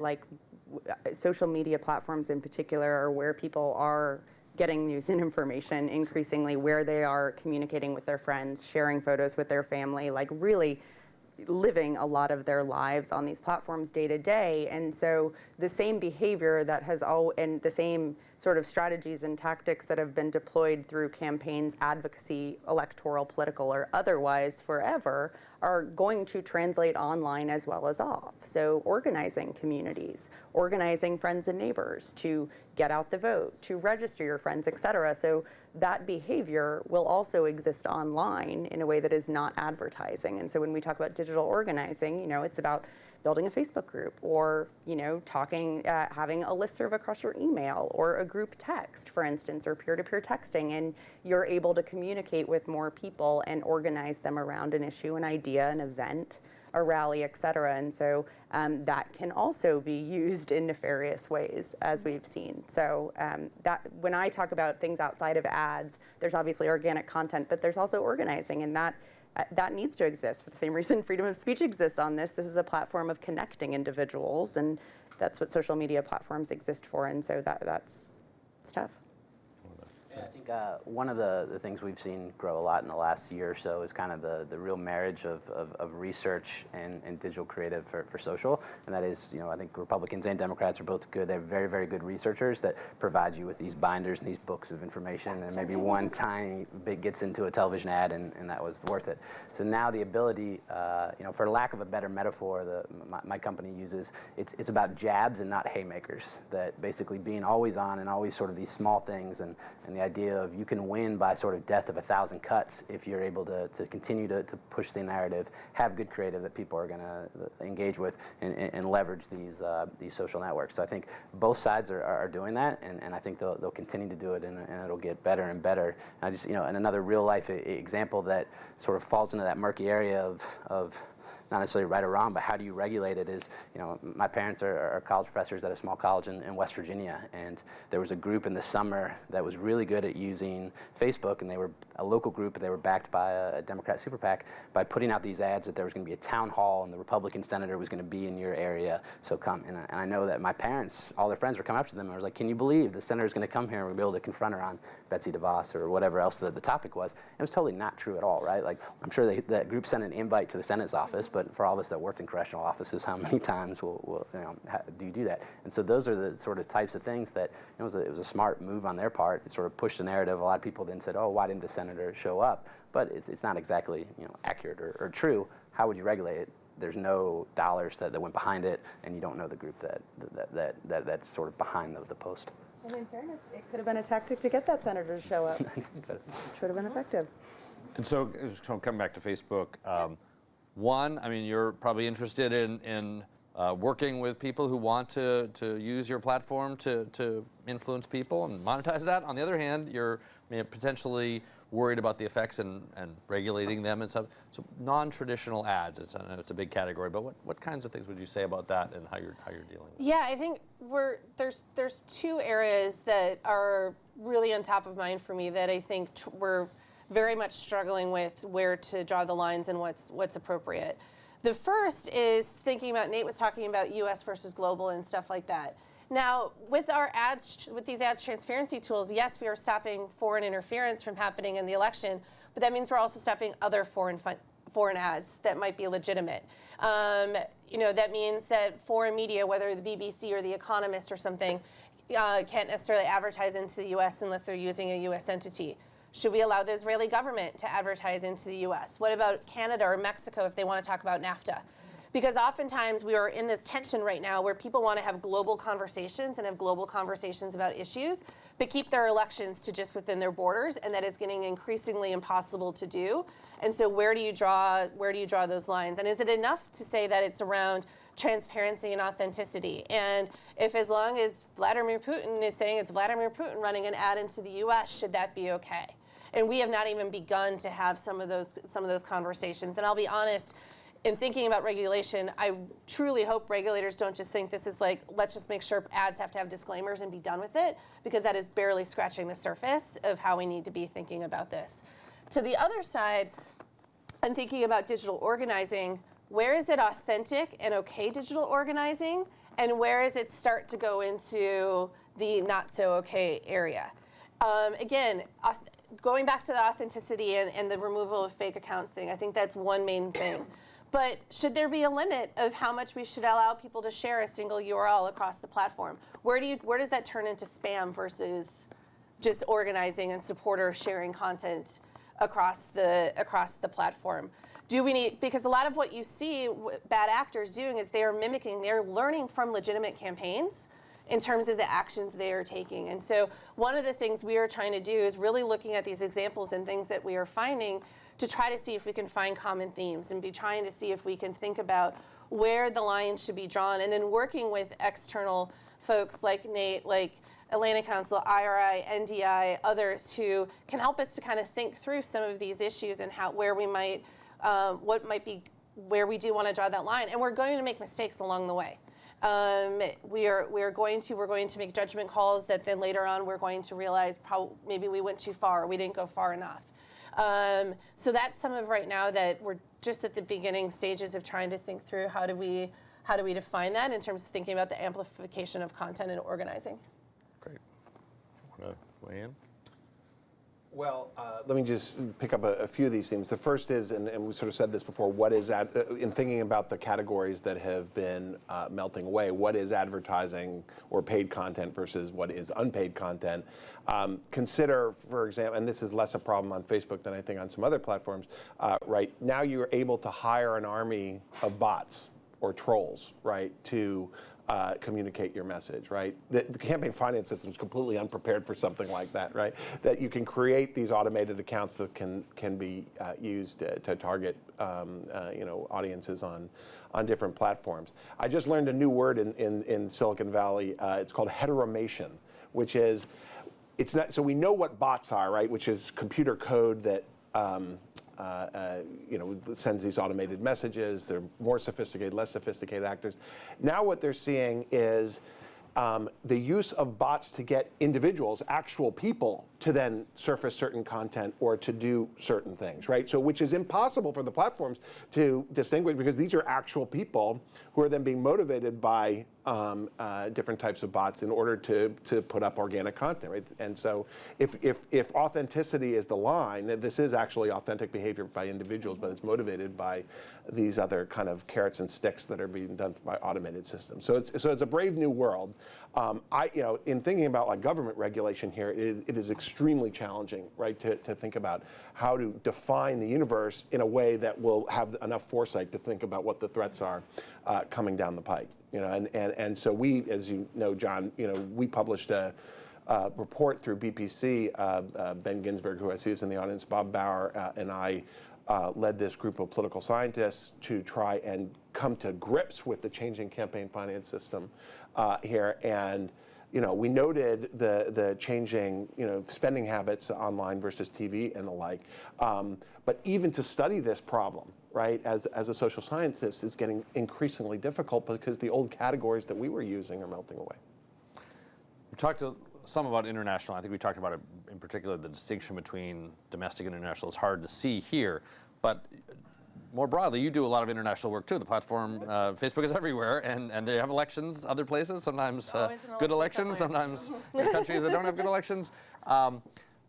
social media platforms in particular are where people are getting news and information increasingly, where they are communicating with their friends, sharing photos with their family, really living a lot of their lives on these platforms day to day. And so the same behavior that and the same sort of strategies and tactics that have been deployed through campaigns, advocacy, electoral, political, or otherwise forever are going to translate online as well as off. So organizing communities, organizing friends and neighbors to get out the vote, to register your friends, et cetera. So that behavior will also exist online in a way that is not advertising. And so when we talk about digital organizing, it's about building a Facebook group, or having a listserv across your email, or a group text, for instance, or peer-to-peer texting, and you're able to communicate with more people and organize them around an issue, an idea, an event, a rally, et cetera. And so that can also be used in nefarious ways, as we've seen. So that when I talk about things outside of ads, there's obviously organic content, but there's also organizing, and that needs to exist for the same reason freedom of speech exists on this. This is a platform of connecting individuals, and that's what social media platforms exist for. And so that's stuff. Yeah, I think one of the things we've seen grow a lot in the last year or so is kind of the real marriage of research and digital creative for social. And that is, I think Republicans and Democrats are both good. They're very, very good researchers that provide you with these binders and these books of information. And maybe one tiny bit gets into a television ad and that was worth it. So now the ability, for lack of a better metaphor, my company uses, it's about jabs and not haymakers. That basically being always on and always sort of these small things and the idea of you can win by sort of death of 1,000 cuts if you're able to continue to push the narrative, have good creative that people are going to engage with, and leverage these social networks. So I think both sides are doing that, and I think they'll continue to do it, and it'll get better and better. And I just, and another real life example that sort of falls into that murky area of not necessarily right or wrong, but how do you regulate it is, my parents are college professors at a small college in West Virginia, and there was a group in the summer that was really good at using Facebook, and they were a local group, but they were backed by a Democrat super PAC by putting out these ads that there was going to be a town hall and the Republican senator was going to be in your area, so come. And I know that my parents, all their friends were coming up to them and I was like, can you believe the senator's going to come here and we'll be able to confront her on Betsy DeVos or whatever else the topic was. It was totally not true at all, right? Like, I'm sure that group sent an invite to the Senate's office, but for all of us that worked in congressional offices, how many times do you do that? And so those are the sort of types of things that it was a smart move on their part. It sort of pushed the narrative. A lot of people then said, oh, why didn't the senator show up? But it's not exactly accurate or true. How would you regulate it? There's no dollars that went behind it, and you don't know the group that's sort of behind the post. And in fairness, it could have been a tactic to get that senator to show up, which would have been effective. And so coming back to Facebook, one, I mean, you're probably interested in working with people who want to use your platform to influence people and monetize that. On the other hand, you're potentially worried about the effects and regulating them and stuff. So non-traditional ads, it's a big category, but what kinds of things would you say about that and how you're dealing with it? Yeah, I think there's two areas that are really on top of mind for me that I think we're very much struggling with where to draw the lines and what's appropriate. The first is thinking about, Nate was talking about US versus global and stuff like that. Now, with our ads, with these ads transparency tools, yes, we are stopping foreign interference from happening in the election, but that means we're also stopping other foreign ads that might be legitimate. That means that foreign media, whether the BBC or The Economist or something, can't necessarily advertise into the US unless they're using a US entity. Should we allow the Israeli government to advertise into the US? What about Canada or Mexico if they want to talk about NAFTA? Because oftentimes we are in this tension right now where people want to have global conversations and have global conversations about issues, but keep their elections to just within their borders, and that is getting increasingly impossible to do. And so where do you draw those lines? And is it enough to say that it's around transparency and authenticity? And if, as long as Vladimir Putin is saying it's Vladimir Putin running an ad into the US, should that be okay? And we have not even begun to have some of those conversations. And I'll be honest, in thinking about regulation, I truly hope regulators don't just think this is like, let's just make sure ads have to have disclaimers and be done with it, because that is barely scratching the surface of how we need to be thinking about this. To the other side, I'm thinking about digital organizing. Where is it authentic and okay digital organizing? And where does it start to go into the not so okay area? Again, going back to the authenticity and the removal of fake accounts thing, I think that's one main thing. But should there be a limit of how much we should allow people to share a single URL across the platform? Where does that turn into spam versus just organizing and supporter sharing content across the platform? Because a lot of what you see bad actors doing is they're learning from legitimate campaigns in terms of the actions they are taking. And so one of the things we are trying to do is really looking at these examples and things that we are finding to try to see if we can find common themes and be trying to see if we can think about where the line should be drawn, and then working with external folks like Nate, like Atlantic Council, IRI, NDI, others who can help us to kind of think through some of these issues and where we do want to draw that line. And we're going to make mistakes along the way. We're going to make judgment calls that then later on we're going to realize maybe we went too far or we didn't go far enough. So that's some of right now that we're just at the beginning stages of trying to think through how do we define that in terms of thinking about the amplification of content and organizing. Great. Want to weigh in? Well, let me just pick up a few of these themes. The first is, and we sort of said this before, what is in thinking about the categories that have been melting away, what is advertising or paid content versus what is unpaid content? Consider, for example, and this is less a problem on Facebook than I think on some other platforms, right? Now you're able to hire an army of bots or trolls, right, to communicate your message, right? The campaign finance system is completely unprepared for something like that, right? That you can create these automated accounts that can be used to target audiences on different platforms. I just learned a new word in Silicon Valley. It's called heteromation, which is, it's not, so we know what bots are, right? Which is computer code that sends these automated messages. They're more sophisticated, less sophisticated actors. Now what they're seeing is the use of bots to get individuals, actual people, to then surface certain content or to do certain things, right? So which is impossible for the platforms to distinguish, because these are actual people who are then being motivated by different types of bots in order to put up organic content, right? And so if authenticity is the line, this is actually authentic behavior by individuals, but it's motivated by these other kind of carrots and sticks that are being done by automated systems. So it's a brave new world. In thinking about like government regulation here, it is extremely challenging, right, to think about how to define the universe in a way that will have enough foresight to think about what the threats are coming down the pike. And so we, as you know, John, we published a report through BPC. Ben Ginsberg, who I see is in the audience, Bob Bauer, and I led this group of political scientists to try and come to grips with the changing campaign finance system here. And we noted the changing spending habits online versus TV and the like. But even to study this problem, right, as a social scientist, is getting increasingly difficult because the old categories that we were using are melting away. We talked some about international. I think we talked about it in particular, the distinction between domestic and international is hard to see here. But more broadly, you do a lot of international work too. The platform, Facebook is everywhere, and they have elections other places, sometimes good elections, sometimes countries that don't have good elections.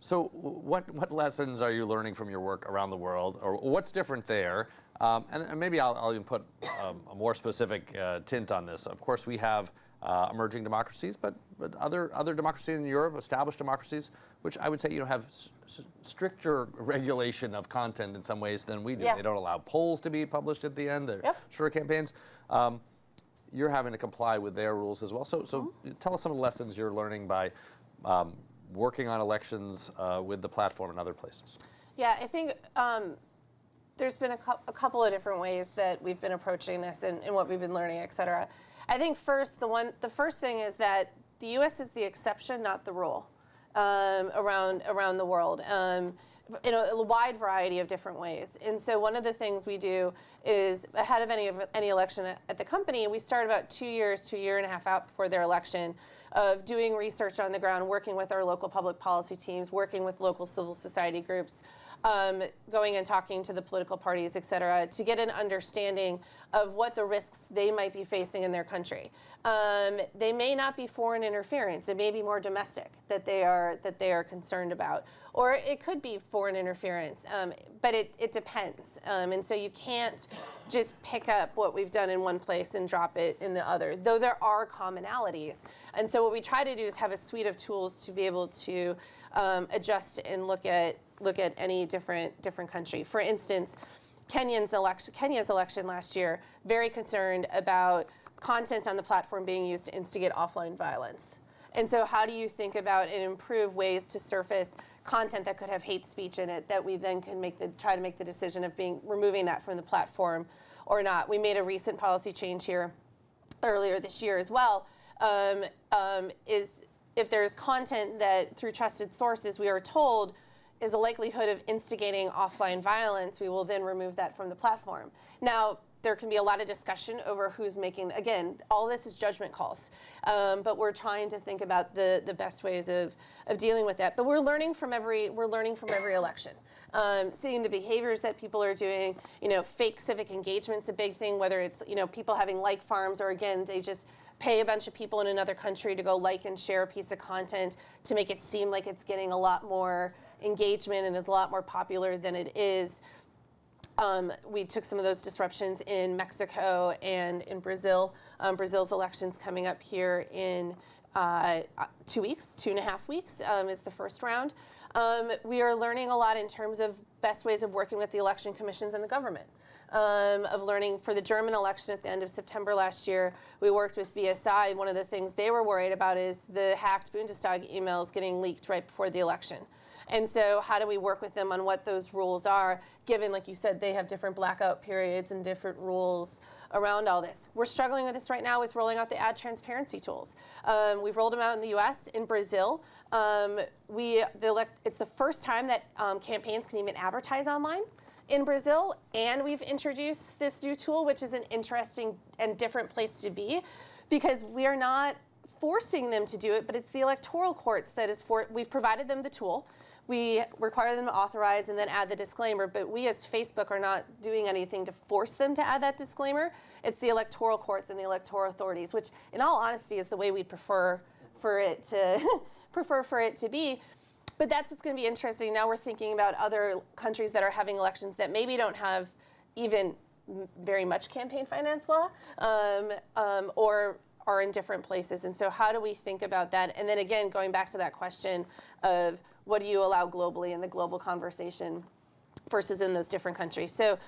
So what lessons are you learning from your work around the world, or what's different there? And maybe I'll even put a more specific tint on this. Of course, we have emerging democracies, but other democracies in Europe, established democracies, which I would say have stricter regulation of content in some ways than we do. Yeah. They don't allow polls to be published at the end. They're shorter campaigns. You're having to comply with their rules as well. So tell us some of the lessons you're learning by working on elections with the platform in other places. Yeah, I think there's been a couple of different ways that we've been approaching this and what we've been learning, et cetera. I think first, the first thing is that the U.S. is the exception, not the rule, around the world, in a wide variety of different ways. And so one of the things we do is ahead of any election at the company, we start about 2 years to a year and a half out before their election of doing research on the ground, working with our local public policy teams, working with local civil society groups, going and talking to the political parties, et cetera, to get an understanding of what the risks they might be facing in their country. They may not be foreign interference. It may be more domestic that they are concerned about. Or it could be foreign interference, but it depends. And so you can't just pick up what we've done in one place and drop it in the other, though there are commonalities. And so what we try to do is have a suite of tools to be able to adjust and look at any different country. For instance, Kenya's election last year, very concerned about content on the platform being used to instigate offline violence. And so how do you think about and improve ways to surface content that could have hate speech in it that we then can try to make the decision of removing that from the platform or not? We made a recent policy change here earlier this year as well, is if there's content that through trusted sources we are told is a likelihood of instigating offline violence, we will then remove that from the platform. Now, there can be a lot of discussion over who's making, again, all this is judgment calls, but we're trying to think about the best ways of dealing with that. But we're learning from every election. Seeing the behaviors that people are doing, fake civic engagement's a big thing, whether it's, people having like farms or again, they just pay a bunch of people in another country to go like and share a piece of content to make it seem like it's getting a lot more engagement and is a lot more popular than it is. We took some of those disruptions in Mexico and in Brazil. Brazil's election's coming up here in 2 weeks, 2.5 weeks is the first round. We are learning a lot in terms of best ways of working with the election commissions and the government. Of learning for the German election at the end of September last year, we worked with BSI. One of the things they were worried about is the hacked Bundestag emails getting leaked right before the election. And so how do we work with them on what those rules are, given, like you said, they have different blackout periods and different rules around all this. We're struggling with this right now with rolling out the ad transparency tools. We've rolled them out in the US, in Brazil. It's the first time that campaigns can even advertise online in Brazil, and we've introduced this new tool, which is an interesting and different place to be, because we are not forcing them to do it, but it's the electoral courts that is we've provided them the tool. We require them to authorize and then add the disclaimer, but we as Facebook are not doing anything to force them to add that disclaimer. It's the electoral courts and the electoral authorities, which in all honesty is the way we'd prefer for it to be. But that's what's going to be interesting. Now we're thinking about other countries that are having elections that maybe don't have even very much campaign finance law, or are in different places. And so how do we think about that? And then again, going back to that question of what do you allow globally in the global conversation versus in those different countries. So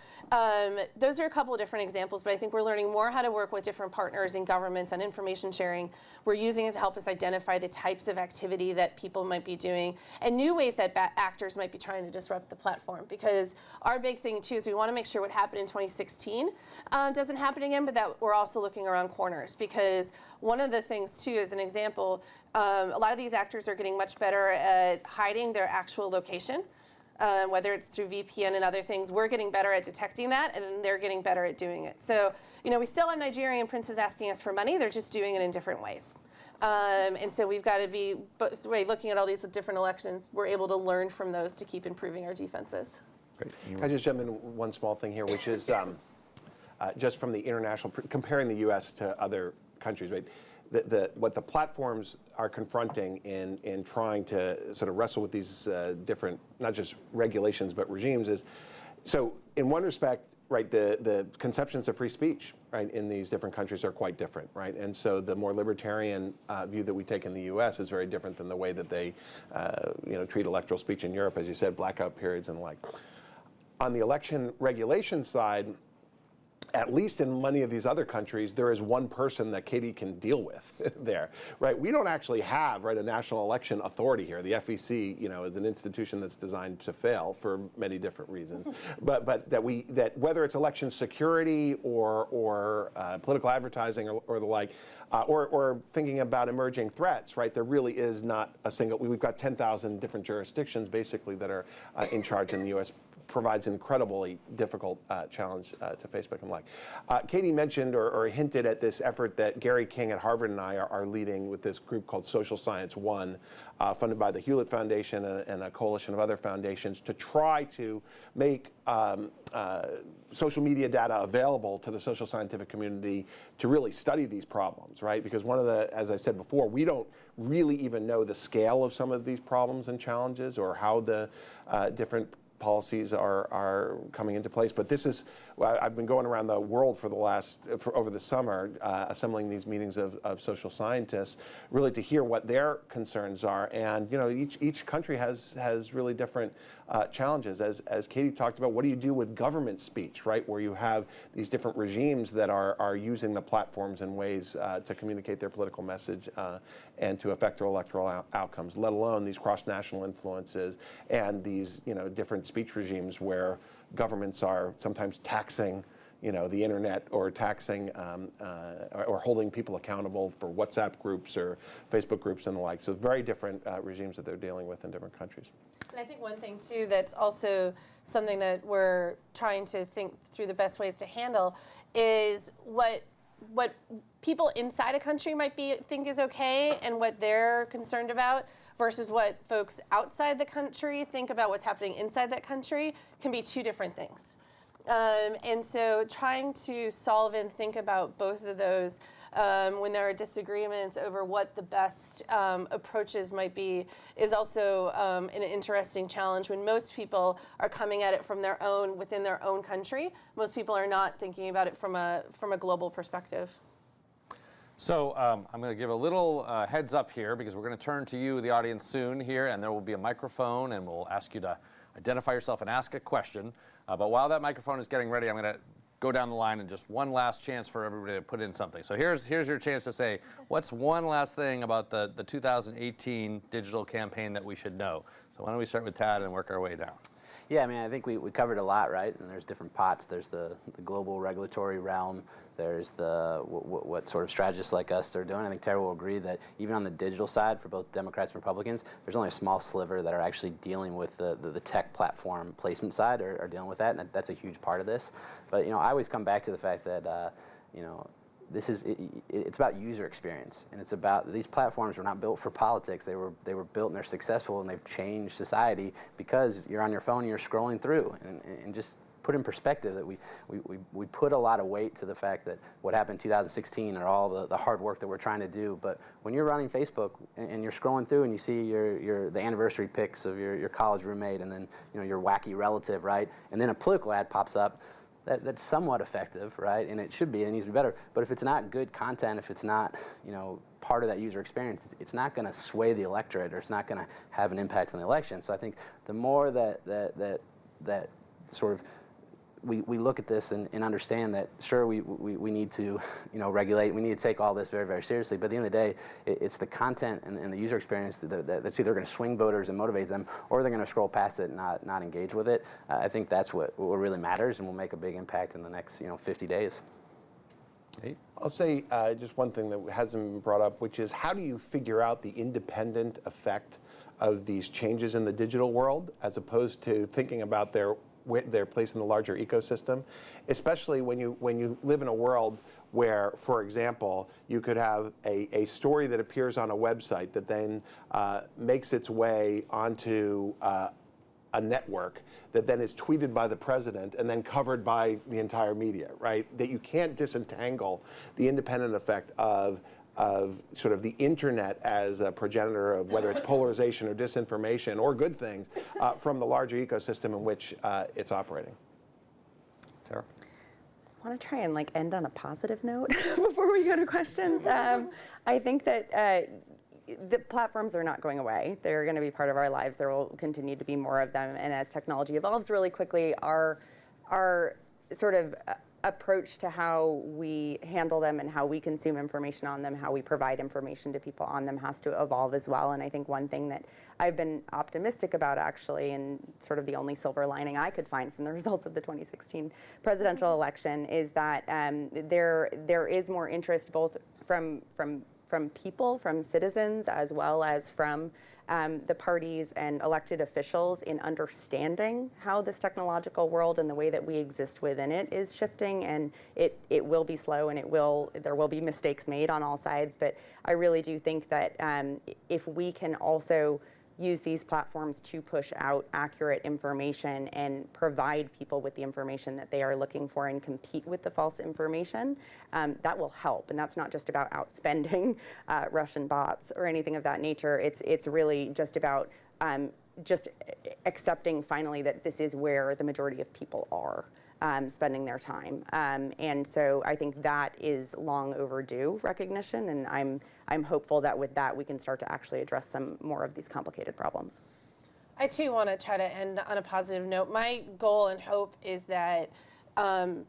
those are a couple of different examples, but I think we're learning more how to work with different partners in governments on information sharing. We're using it to help us identify the types of activity that people might be doing and new ways that actors might be trying to disrupt the platform. Because our big thing too is we want to make sure what happened in 2016 doesn't happen again, but that we're also looking around corners. Because one of the things too, as an example, a lot of these actors are getting much better at hiding their actual location. Whether it's through VPN and other things, we're getting better at detecting that, and they're getting better at doing it. So, we still have Nigerian princes asking us for money. They're just doing it in different ways. And so we've got to be, looking at all these different elections, we're able to learn from those to keep improving our defenses. Great. Can I just jump in one small thing here, which is just from the international, comparing the U.S. to other countries, right? What the platforms are confronting in trying to sort of wrestle with these different, not just regulations, but regimes is, so in one respect, right, the conceptions of free speech, right, in these different countries are quite different, right? And so the more libertarian view that we take in the U.S. is very different than the way that they, treat electoral speech in Europe, as you said, blackout periods and the like. On the election regulation side, at least in many of these other countries, there is one person that Katie can deal with there, right? We don't actually have, right, a national election authority here. The FEC, is an institution that's designed to fail for many different reasons. but that whether it's election security or political advertising or the like, or thinking about emerging threats, right? There really is not a single. We've got 10,000 different jurisdictions basically that are in charge in the U.S. Provides an incredibly difficult challenge to Facebook and the like. Katie mentioned or hinted at this effort that Gary King at Harvard and I are leading with this group called Social Science One, funded by the Hewlett Foundation and a coalition of other foundations to try to make social media data available to the social scientific community to really study these problems, right? Because one of the, as I said before, we don't really even know the scale of some of these problems and challenges or how the different policies are coming into place. But this is, I've been going around the world for over the summer, assembling these meetings of social scientists, really to hear what their concerns are. And each country has really different challenges. As Katie talked about, what do you do with government speech, right? Where you have these different regimes that are using the platforms in ways to communicate their political message and to affect their electoral outcomes, let alone these cross-national influences and these different speech regimes where governments are sometimes taxing the internet or taxing or holding people accountable for WhatsApp groups or Facebook groups and the like. So very different regimes that they're dealing with in different countries. And I think one thing too that's also something that we're trying to think through the best ways to handle is what people inside a country might think is okay and what they're concerned about versus what folks outside the country think about what's happening inside that country can be two different things. And so trying to solve and think about both of those when there are disagreements over what the best approaches might be is also an interesting challenge when most people are coming at it from within their own country. Most people are not thinking about it from a global perspective. So I'm going to give a little heads up here because we're going to turn to you, the audience, soon here, and there will be a microphone, and we'll ask you to identify yourself and ask a question. But while that microphone is getting ready, I'm going to go down the line and just one last chance for everybody to put in something. So here's your chance to say, what's one last thing about the 2018 digital campaign that we should know? So why don't we start with Tad and work our way down? Yeah, I mean, I think we covered a lot, right? And there's different pots. There's the global regulatory realm. There's the what sort of strategists like us are doing. I think Tara will agree that even on the digital side, for both Democrats and Republicans, there's only a small sliver that are actually dealing with the tech platform placement side or dealing with that, and that's a huge part of this. But I always come back to the fact that it's about user experience, and it's about these platforms were not built for politics. They were built and they're successful, and they've changed society because you're on your phone and you're scrolling through, and just put in perspective that we put a lot of weight to the fact that what happened in 2016 are all the hard work that we're trying to do. But when you're running Facebook and you're scrolling through and you see the anniversary pics of your college roommate and then your wacky relative, right? And then a political ad pops up. That's somewhat effective, right? And it should be, it needs to be better. But if it's not good content, if it's not, part of that user experience, it's not going to sway the electorate, or it's not going to have an impact on the election. So I think the more that sort of we look at this and understand that, sure, we need to regulate, we need to take all this very, very seriously, but at the end of the day, it's the content and the user experience that's either going to swing voters and motivate them, or they're going to scroll past it and not engage with it. I think that's what really matters and will make a big impact in the next 50 days. I'll say just one thing that hasn't been brought up, which is how do you figure out the independent effect of these changes in the digital world as opposed to thinking about their place in the larger ecosystem, especially when you live in a world where, for example, you could have a story that appears on a website that then makes its way onto a network that then is tweeted by the president and then covered by the entire media, right? That you can't disentangle the independent effect of sort of the internet as a progenitor of whether it's polarization or disinformation or good things from the larger ecosystem in which it's operating. Tara? I want to try and end on a positive note before we go to questions. I think that the platforms are not going away. They're going to be part of our lives. There will continue to be more of them. And as technology evolves really quickly, our sort of approach to how we handle them and how we consume information on them, how we provide information to people on them has to evolve as well. And I think one thing that I've been optimistic about, actually, and sort of the only silver lining I could find from the results of the 2016 presidential election, is that there is more interest both from people, from citizens, as well as from the parties and elected officials in understanding how this technological world and the way that we exist within it is shifting, and it will be slow, and there will be mistakes made on all sides. But I really do think that if we can also use these platforms to push out accurate information and provide people with the information that they are looking for and compete with the false information, that will help. And that's not just about outspending Russian bots or anything of that nature. It's really just about just accepting finally that this is where the majority of people are spending their time. And so I think that is long overdue recognition, and I'm hopeful that with that we can start to actually address some more of these complicated problems. I too want to try to end on a positive note. My goal and hope is that the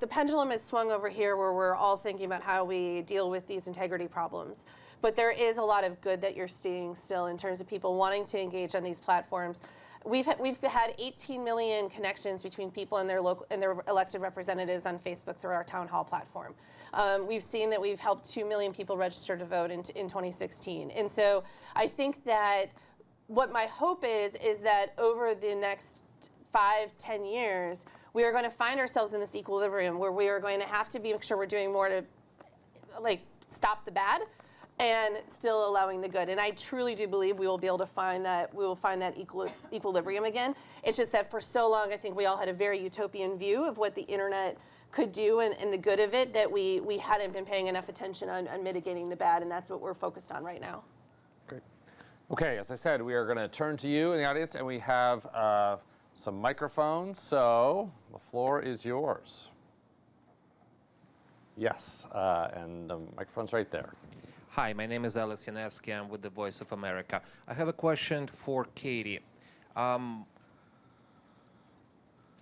pendulum has swung over here where we're all thinking about how we deal with these integrity problems. But there is a lot of good that you're seeing still in terms of people wanting to engage on these platforms. We've had 18 million connections between people and their elected representatives on Facebook through our town hall platform. We've seen that we've helped 2 million people register to vote in 2016. And so I think that what my hope is that over the next 5-10 years, we are going to find ourselves in this equilibrium where we are going to have to make sure we're doing more to stop the bad, and still allowing the good. And I truly do believe we will be able to find that equilibrium again. It's just that for so long, I think we all had a very utopian view of what the internet could do and the good of it, that we hadn't been paying enough attention on mitigating the bad, and that's what we're focused on right now. Great. Okay, as I said, we are going to turn to you in the audience, and we have some microphones, so the floor is yours. Yes, and the microphone's right there. Hi, my name is Alex Yanevsky. I'm with the Voice of America. I have a question for Katie.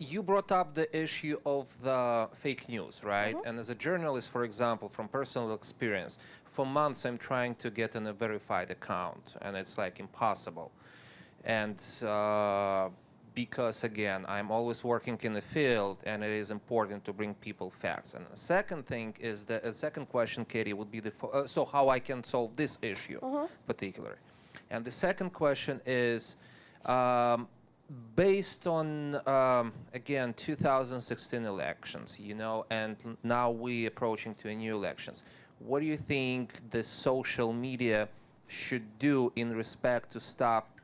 You brought up the issue of the fake news, right? And as a journalist, for example, from personal experience, for months I'm trying to get in a verified account, and it's like impossible. And because, again, I'm always working in the field, and it is important to bring people facts. And the second thing is, the second question, Katie, would be so how I can solve this issue particularly. And the second question is, based on, again, 2016 elections, you know, and now we're approaching to a new elections, what do you think the social media should do in respect to stop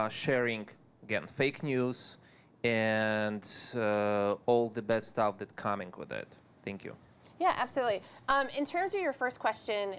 sharing, again, fake news and all the bad stuff that's coming with it? Thank you. Yeah, absolutely. In terms of your first question,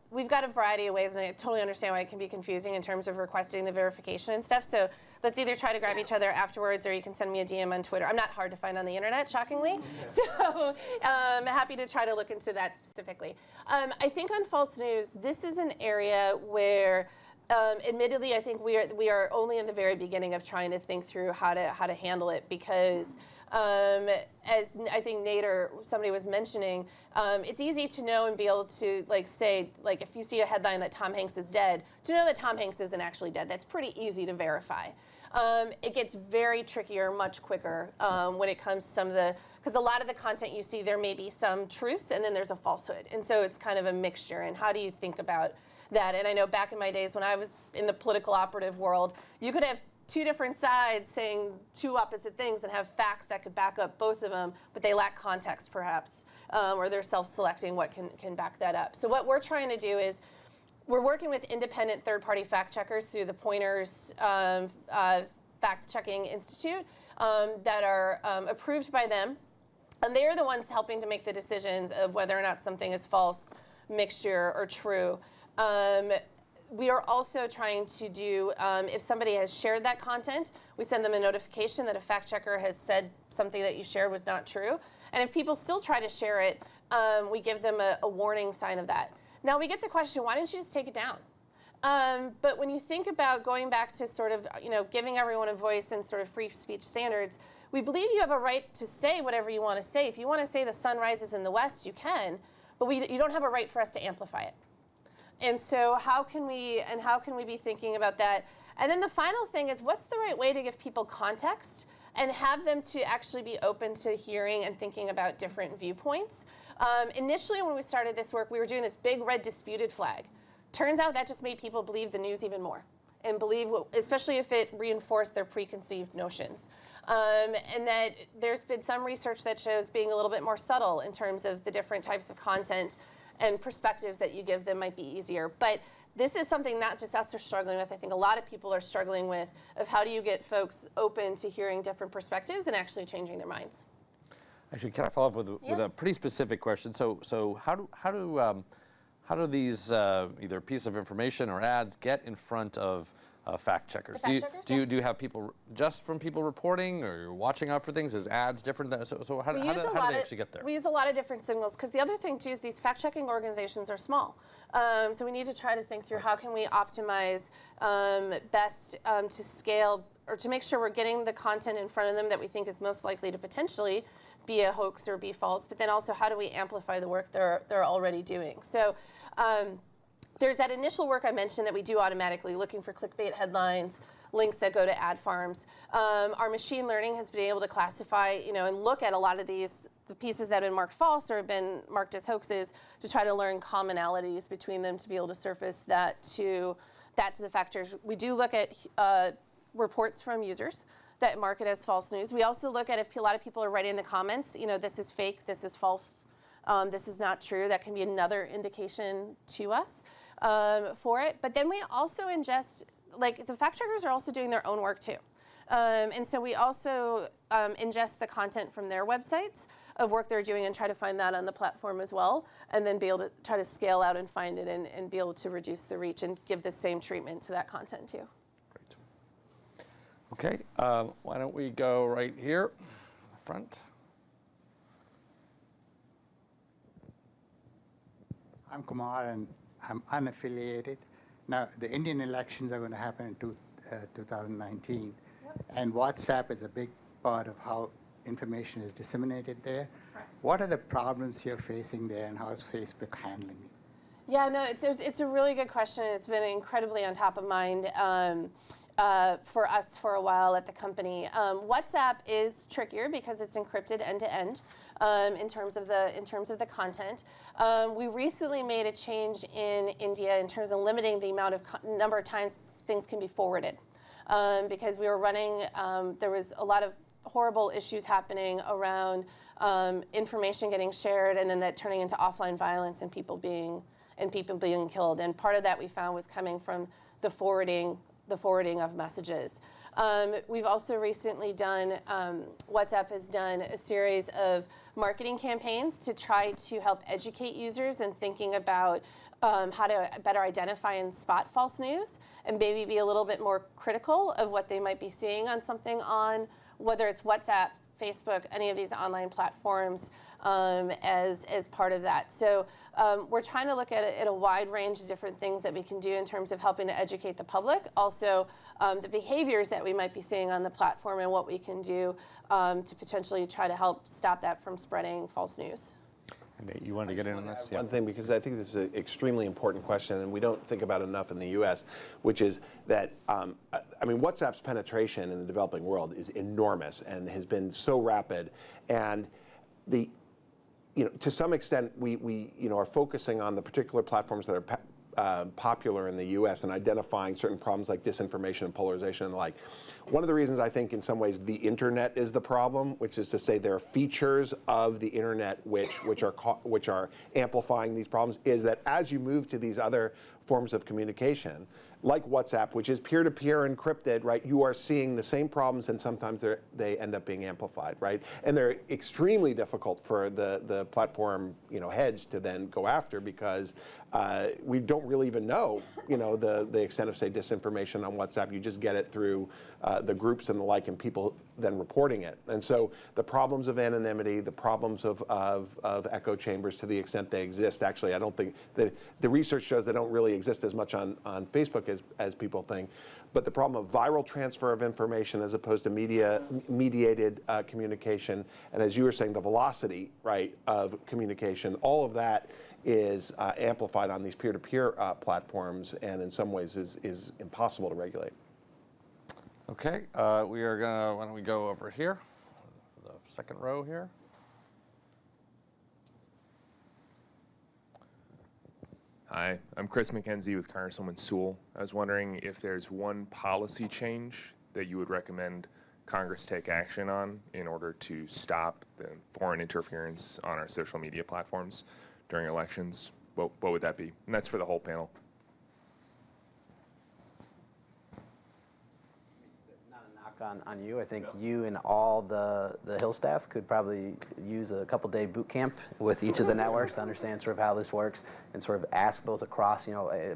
we've got a variety of ways, and I totally understand why it can be confusing in terms of requesting the verification and stuff. So let's either try to grab each other afterwards, or you can send me a DM on Twitter. I'm not hard to find on the internet, shockingly. So happy to try to look into that specifically. I think on false news, this is an area where, admittedly, I think we are only in the very beginning of trying to think through how to handle it, because as I think Nate or somebody was mentioning, it's easy to know and be able to say, if you see a headline that Tom Hanks is dead, to know that Tom Hanks isn't actually dead. That's pretty easy to verify. It gets very trickier much quicker when it comes to because a lot of the content you see, there may be some truths and then there's a falsehood. And so it's kind of a mixture. And how do you think about that? And I know back in my days when I was in the political operative world, you could have two different sides saying two opposite things and have facts that could back up both of them, but they lack context perhaps, or they're self-selecting what can back that up. So what we're trying to do is we're working with independent third-party fact checkers through the Pointers Fact-Checking Institute that are approved by them. And they are the ones helping to make the decisions of whether or not something is false, mixture, or true. We are also trying to do, if somebody has shared that content, we send them a notification that a fact checker has said something that you shared was not true. And if people still try to share it, we give them a warning sign of that. Now we get the question, why didn't you just take it down? But when you think about going back to sort of, giving everyone a voice and sort of free speech standards, we believe you have a right to say whatever you want to say. If you want to say the sun rises in the west, you can, but you don't have a right for us to amplify it. And so how can we be thinking about that? And then the final thing is, what's the right way to give people context and have them to actually be open to hearing and thinking about different viewpoints? Initially, when we started this work, we were doing this big red disputed flag. Turns out that just made people believe the news even more, and believe, especially if it reinforced their preconceived notions. And that there's been some research that shows being a little bit more subtle in terms of the different types of content and perspectives that you give them might be easier. But this is something not just us are struggling with. I think a lot of people are struggling with, of how do you get folks open to hearing different perspectives and actually changing their minds. Actually, can I follow up with a pretty specific question? So how do these either pieces of information or ads get in front of fact checkers? Do you have people just from people reporting, or you're watching out for things? Is ads different? So how do they actually get there? We use a lot of different signals, because the other thing too is these fact-checking organizations are small. So we need to try to think through how can we optimize best to scale, or to make sure we're getting the content in front of them that we think is most likely to potentially be a hoax or be false, but then also how do we amplify the work they're already doing. So there's that initial work I mentioned that we do automatically, looking for clickbait headlines, links that go to ad farms. Our machine learning has been able to classify, and look at a lot of the pieces that have been marked false or have been marked as hoaxes, to try to learn commonalities between them, to be able to surface that to the fact checkers. We do look at reports from users that mark it as false news. We also look at if a lot of people are writing in the comments, this is fake, this is false. this is not true. That can be another indication to us for it. But then we also ingest, like the fact checkers are also doing their own work too. And so we also ingest the content from their websites of work they're doing and try to find that on the platform as well, and then be able to try to scale out and find it and be able to reduce the reach and give the same treatment to that content too. Great. Okay, why don't we go right here, front. I'm Kumar, and I'm unaffiliated. Now, the Indian elections are going to happen in 2019, and WhatsApp is a big part of how information is disseminated there. What are the problems you're facing there, and how is Facebook handling it? Yeah, no, it's a really good question. It's been incredibly on top of mind for us for a while at the company. WhatsApp is trickier because it's encrypted end to end in terms of the content. We recently made a change in India in terms of limiting the number of times things can be forwarded because we were running. There was a lot of horrible issues happening around information getting shared and then that turning into offline violence and people being killed. And part of that we found was coming from the forwarding of messages. We've also recently done, WhatsApp has done a series of marketing campaigns to try to help educate users in thinking about how to better identify and spot false news and maybe be a little bit more critical of what they might be seeing on something on, whether it's WhatsApp, Facebook, any of these online platforms as part of that. So we're trying to look at a wide range of different things that we can do in terms of helping to educate the public. Also, the behaviors that we might be seeing on the platform and what we can do to potentially try to help stop that from spreading false news. And you wanted to get in on this? One thing, because I think this is an extremely important question, and we don't think about enough in the U.S., which is that, WhatsApp's penetration in the developing world is enormous and has been so rapid. And to some extent, we are focusing on the particular platforms that are popular in the U.S. and identifying certain problems like disinformation and polarization and the like. One of the reasons I think in some ways the internet is the problem, which is to say there are features of the internet which are amplifying these problems, is that as you move to these other forms of communication, like WhatsApp, which is peer-to-peer encrypted, right? You are seeing the same problems, and sometimes they end up being amplified, right? And they're extremely difficult for the platform, heads to then go after because we don't really even know, the extent of, say, disinformation on WhatsApp. You just get it through the groups and the like, and people then reporting it. And so the problems of anonymity, the problems of echo chambers, to the extent they exist, actually, I don't think the research shows they don't really exist as much on Facebook as people think. But the problem of viral transfer of information as opposed to mediated communication, and as you were saying, the velocity, right, of communication, all of that is amplified on these peer-to-peer platforms, and in some ways is impossible to regulate. Okay, why don't we go over here, the second row here. Hi, I'm Chris McKenzie with Congresswoman Sewell. I was wondering if there's one policy change that you would recommend Congress take action on in order to stop the foreign interference on our social media platforms during elections. What would that be? And that's for the whole panel. On you. I think you and all the Hill staff could probably use a couple-day boot camp with each of the networks to understand sort of how this works and sort of ask both across,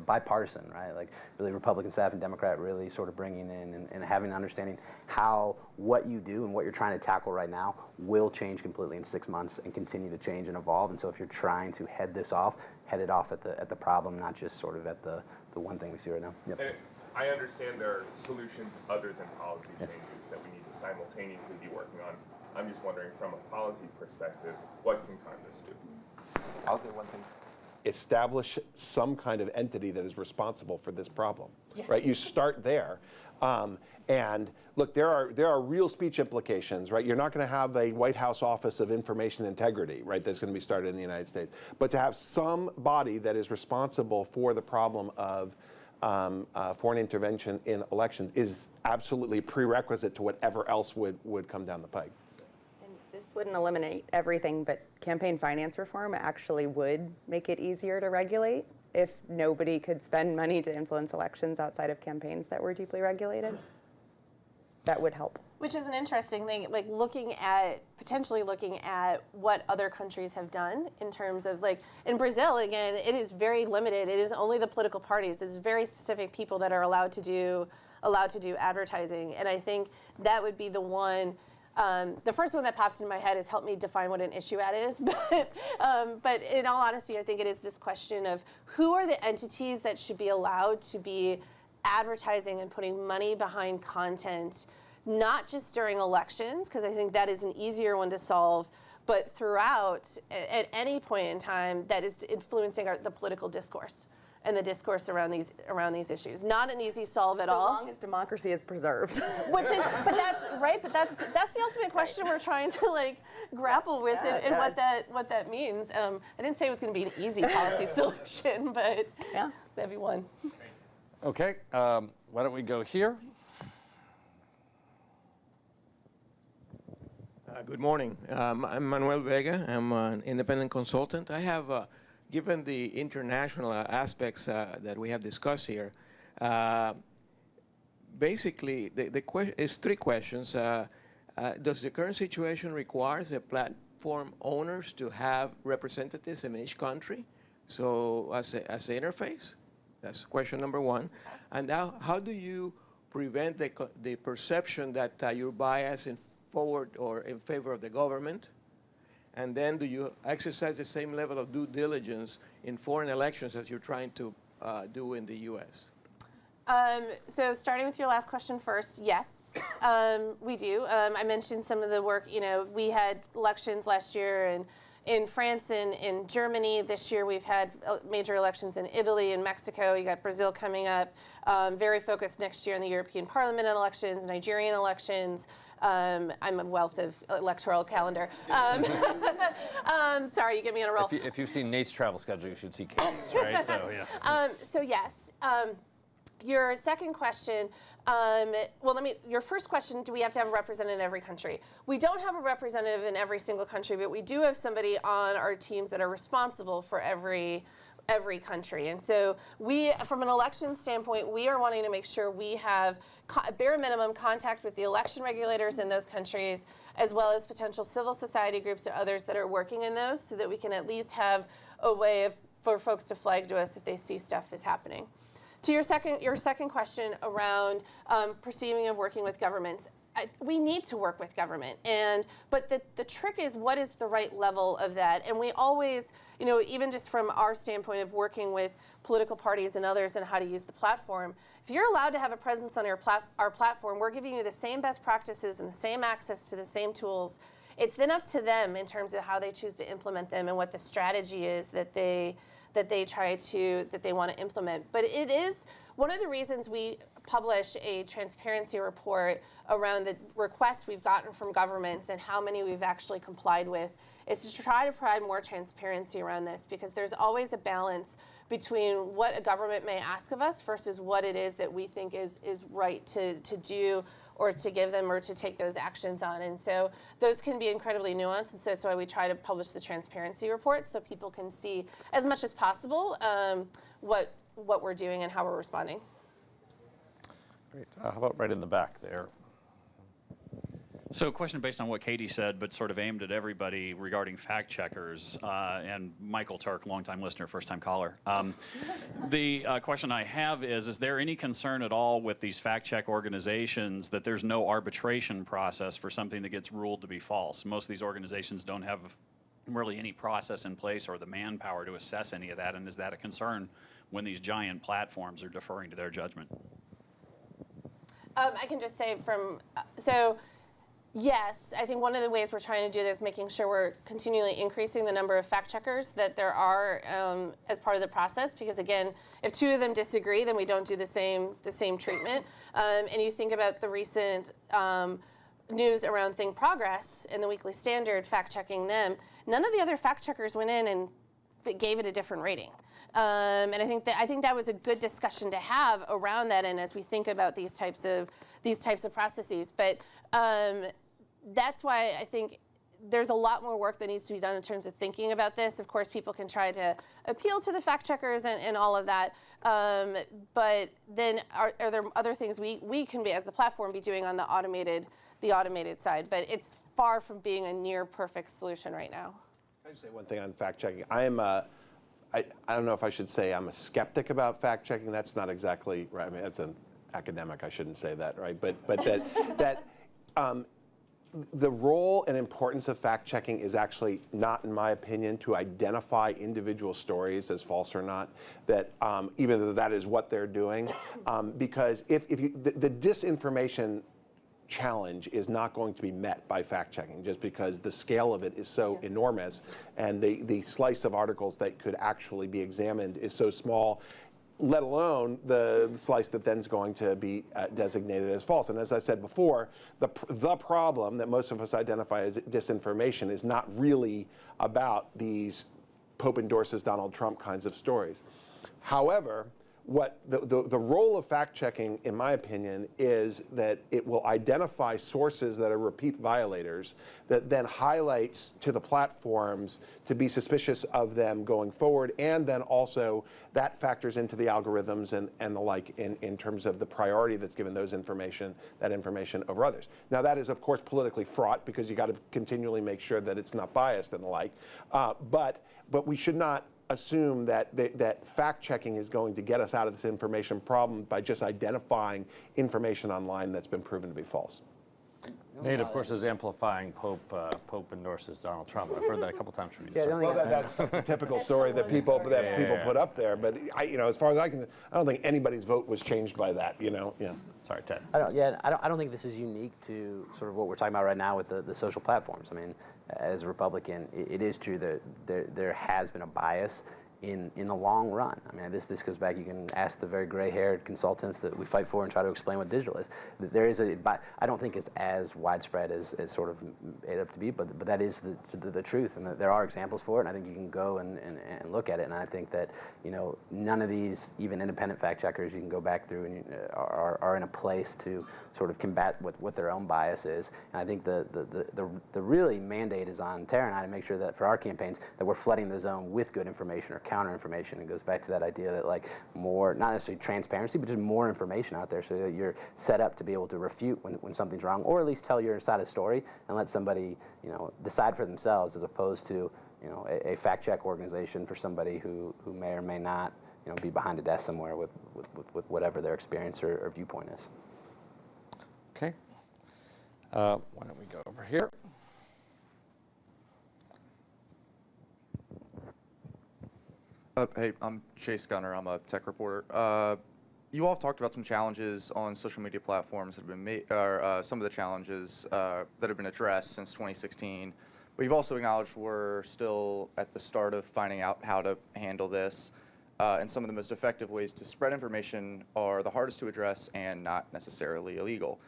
bipartisan, right? Like really Republican staff and Democrat really sort of bringing in and having an understanding how what you do and what you're trying to tackle right now will change completely in 6 months and continue to change and evolve. And so if you're trying to head it off at the problem, not just sort of at the one thing we see right now. Yep. I understand there are solutions other than policy changes that we need to simultaneously be working on. I'm just wondering, from a policy perspective, what can Congress do? I'll say one thing. Establish some kind of entity that is responsible for this problem, right? You start there. And look, there are real speech implications, right? You're not going to have a White House Office of Information Integrity, right, that's going to be started in the United States. But to have some body that is responsible for the problem of foreign intervention in elections is absolutely a prerequisite to whatever else would come down the pike. And this This wouldn't eliminate everything, but campaign finance reform actually would make it easier to regulate if nobody could spend money to influence elections outside of campaigns that were deeply regulated. That would help. Which is an interesting thing, like potentially looking at what other countries have done in terms of, like, in Brazil, again, it is very limited. It is only the political parties. There's very specific people that are allowed to do advertising. And I think that would be the one, the first one that popped into my head is help me define what an issue ad is. But in all honesty, I think it is this question of who are the entities that should be allowed to be advertising and putting money behind content, not just during elections, because I think that is an easier one to solve, but throughout, at any point in time, that is influencing the political discourse and the discourse around these issues. Not an easy solve at all. So long as democracy is preserved. But that's right. But that's the ultimate question we're trying to grapple with, and what that means. I didn't say it was going to be an easy policy solution, but that'd be one. Okay, why don't we go here? Good morning. I'm Manuel Vega. I'm an independent consultant. I have, given the international aspects that we have discussed here, basically the question is three questions. Does the current situation require the platform owners to have representatives in each country? So as an interface? That's question number one. And now, how do you prevent the perception that you're biased in forward or in favor of the government? And then do you exercise the same level of due diligence in foreign elections as you're trying to do in the U.S.? So starting with your last question first, yes, we do. I mentioned some of the work, we had elections last year in France and in Germany. This year we've had major elections in Italy and Mexico. You got Brazil coming up. Very focused next year on the European Parliament elections, Nigerian elections. I'm a wealth of electoral calendar. Sorry, you get me on a roll. If you've seen Nate's travel schedule, you should see Katie's, right? So yeah. So yes. Your second question, your first question, do we have to have a representative in every country? We don't have a representative in every single country, but we do have somebody on our teams that are responsible for every country. And so we, from an election standpoint, we are wanting to make sure we have bare minimum contact with the election regulators in those countries, as well as potential civil society groups or others that are working in those, so that we can at least have a way for folks to flag to us if they see stuff is happening. To your second question around perceiving of working with governments, we need to work with government, but the trick is, what is the right level of that? And we always, even just from our standpoint of working with political parties and others and how to use the platform, if you're allowed to have a presence on our platform, we're giving you the same best practices and the same access to the same tools. It's then up to them in terms of how they choose to implement them and what the strategy is that they want to implement. But it is one of the reasons we publish a transparency report around the requests we've gotten from governments and how many we've actually complied with, is to try to provide more transparency around this, because there's always a balance between what a government may ask of us versus what it is that we think is right to do or to give them or to take those actions on. And so those can be incredibly nuanced, and so that's why we try to publish the transparency report so people can see as much as possible what we're doing and how we're responding. Great. How about right in the back there? So a question based on what Katie said, but sort of aimed at everybody regarding fact checkers, and Michael Turk, longtime listener, first-time caller. The question I have is there any concern at all with these fact check organizations that there's no arbitration process for something that gets ruled to be false? Most of these organizations don't have really any process in place or the manpower to assess any of that, and is that a concern when these giant platforms are deferring to their judgment? I can just say yes, I think one of the ways we're trying to do this is making sure we're continually increasing the number of fact checkers that there are as part of the process, because again, if two of them disagree, then we don't do the same treatment. And you think about the recent news around Think Progress and the Weekly Standard fact checking them, none of the other fact checkers went in and gave it a different rating. And I think that was a good discussion to have around that, and as we think about these types of processes. But that's why I think there's a lot more work that needs to be done in terms of thinking about this. Of course, people can try to appeal to the fact checkers and all of that. But then are there other things we can be, as the platform, be doing on the automated side? But it's far from being a near perfect solution right now. Can I just say one thing on fact checking? I don't know if I should say I'm a skeptic about fact checking. That's not exactly right. I mean, that's an academic. I shouldn't say that, right? But that the role and importance of fact checking is actually not, in my opinion, to identify individual stories as false or not. That even though that is what they're doing, because if the disinformation challenge is not going to be met by fact checking, just because the scale of it is so enormous, and the slice of articles that could actually be examined is so small, let alone the slice that then is going to be designated as false. And as I said before, the problem that most of us identify as disinformation is not really about these Pope endorses Donald Trump kinds of stories. However, what the role of fact-checking, in my opinion, is that it will identify sources that are repeat violators, that then highlights to the platforms to be suspicious of them going forward, and then also that factors into the algorithms and the like in terms of the priority that's given that information over others. Now, that is, of course, politically fraught, because you got to continually make sure that it's not biased and the like, but we should not assume that fact-checking is going to get us out of this information problem by just identifying information online that's been proven to be false. Nate, of course, is amplifying Pope endorses Donald Trump. I've heard that a couple times from you. Yeah, well, that's the typical story that people put up there. But as far as I don't think anybody's vote was changed by that. Yeah. Sorry, Ted. I don't think this is unique to sort of what we're talking about right now with the social platforms. I mean, as a Republican, it is true that there has been a bias in the long run. I mean, this goes back. You can ask the very gray-haired consultants that we fight for and try to explain what digital is. There is I don't think it's as widespread as sort of made up to be, but that is the truth, and there are examples for it. And I think you can go and look at it. And I think that none of these, even independent fact checkers, you can go back through and are in a place to sort of combat what their own bias is. And I think the really mandate is on Tara and I to make sure that for our campaigns that we're flooding the zone with good information or counter information. It goes back to that idea that more, not necessarily transparency, but just more information out there so that you're set up to be able to refute when something's wrong, or at least tell your side of the story and let somebody decide for themselves, as opposed to a fact check organization for somebody who may or may not be behind a desk somewhere with whatever their experience or viewpoint is. Okay. Why don't we go over here? Hey, I'm Chase Gunner. I'm a tech reporter. You all have talked about some challenges on social media platforms that have been made, or some of the challenges that have been addressed since 2016. But you've also acknowledged we're still at the start of finding out how to handle this. And some of the most effective ways to spread information are the hardest to address and not necessarily illegal.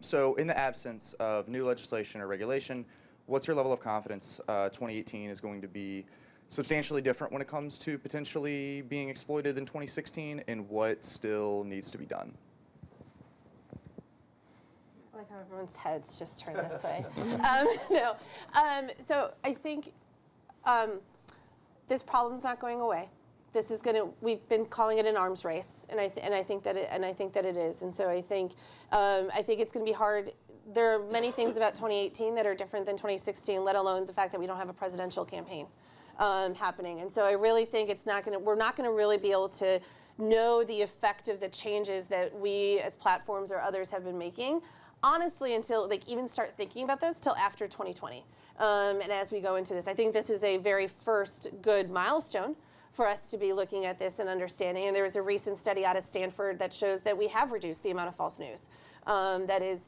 So in the absence of new legislation or regulation, what's your level of confidence 2018 is going to be substantially different when it comes to potentially being exploited than 2016, and what still needs to be done? I like how everyone's heads just turn this way. So I think this problem's not going away. This is we've been calling it an arms race, and I think that it is. And so I think it's going to be hard. There are many things about 2018 that are different than 2016, let alone the fact that we don't have a presidential campaign happening. And so I really think we're not going to really be able to know the effect of the changes that we as platforms or others have been making, honestly, until even start thinking about those till after 2020. And as we go into this, I think this is a very first good milestone for us to be looking at this and understanding. And there was a recent study out of Stanford that shows that we have reduced the amount of false news that is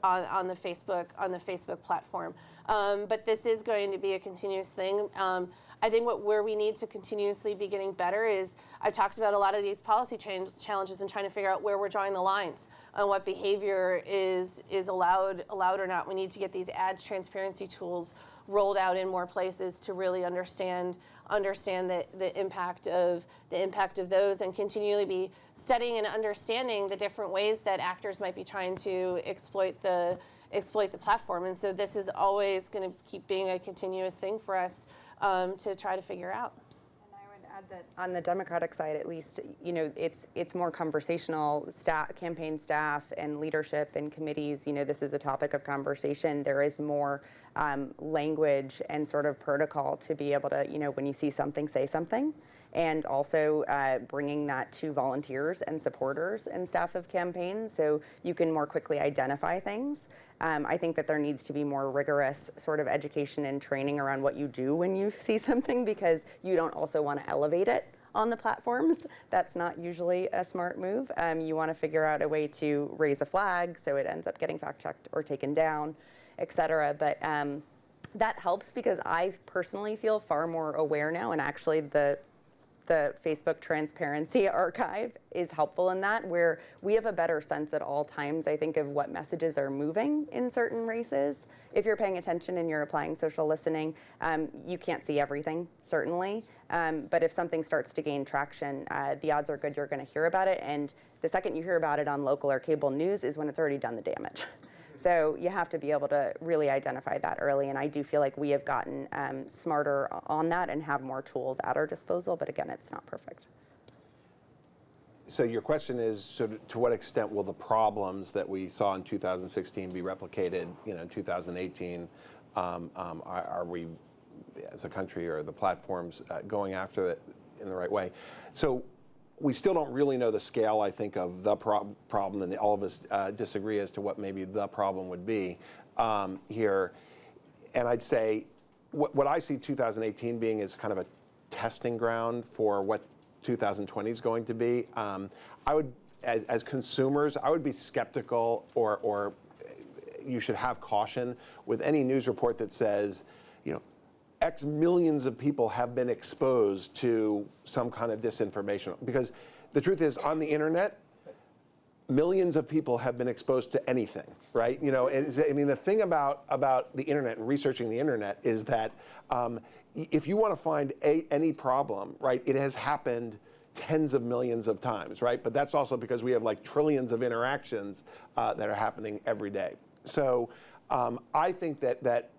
on the Facebook platform. But this is going to be a continuous thing. I think where we need to continuously be getting better is, I've talked about a lot of these policy challenges and trying to figure out where we're drawing the lines on what behavior is allowed or not. We need to get these ads transparency tools rolled out in more places to really understand the impact of those, and continually be studying and understanding the different ways that actors might be trying to exploit the exploit the platform. And so this is always going to keep being a continuous thing for us to try to figure out. Add that on the Democratic side, at least, it's more conversational. Campaign staff and leadership and committees, this is a topic of conversation. There is more language and sort of protocol to be able to, when you see something, say something. And also bringing that to volunteers and supporters and staff of campaigns so you can more quickly identify things. I think that there needs to be more rigorous sort of education and training around what you do when you see something, because you don't also want to elevate it on the platforms. That's not usually a smart move. You want to figure out a way to raise a flag so it ends up getting fact-checked or taken down, et cetera. But that helps because I personally feel far more aware now, and actually the Facebook Transparency Archive is helpful in that, where we have a better sense at all times, I think, of what messages are moving in certain races. If you're paying attention and you're applying social listening, you can't see everything, certainly. But if something starts to gain traction, the odds are good you're going to hear about it. And the second you hear about it on local or cable news is when it's already done the damage. So you have to be able to really identify that early, and I do feel like we have gotten smarter on that and have more tools at our disposal, but again, it's not perfect. So your question is, so to what extent will the problems that we saw in 2016 be replicated, in 2018? Are we, as a country or the platforms, going after it in the right way? So we still don't really know the scale, I think, of the problem, and all of us disagree as to what maybe the problem would be here. And I'd say what I see 2018 being is kind of a testing ground for what 2020 is going to be. I would, as consumers, I would be skeptical, or you should have caution with any news report that says, X millions of people have been exposed to some kind of disinformation. Because the truth is, on the internet, millions of people have been exposed to anything, right? The thing about the internet and researching the internet is that if you want to find any problem, right, it has happened tens of millions of times, right? But that's also because we have like trillions of interactions that are happening every day. So I think that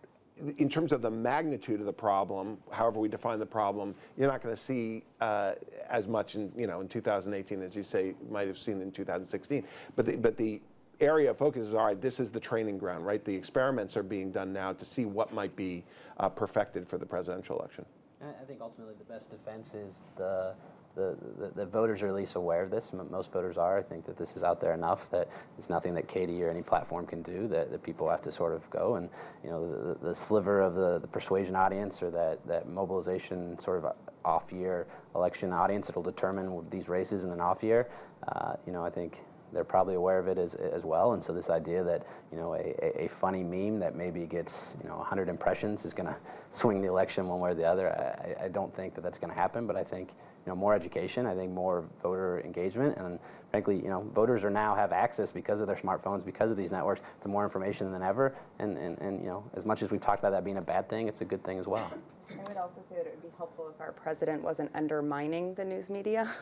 in terms of the magnitude of the problem, however we define the problem, you're not going to see as much in 2018 as you say might have seen in 2016. But the area of focus is, all right, this is the training ground, right? The experiments are being done now to see what might be perfected for the presidential election. I think ultimately the best defense is the voters are at least aware of this. Most voters are. I think that this is out there enough that it's nothing that Katie or any platform can do, that people have to sort of go. And the sliver of the persuasion audience, or that mobilization sort of off-year election audience that'll determine these races in an off-year, I think they're probably aware of it as well. And so this idea that a funny meme that maybe gets 100 impressions is going to swing the election one way or the other, I don't think that that's going to happen. But I think more education, I think more voter engagement, and frankly, voters now have access, because of their smartphones, because of these networks, to more information than ever. And as much as we've talked about that being a bad thing, it's a good thing as well. I would also say that it would be helpful if our president wasn't undermining the news media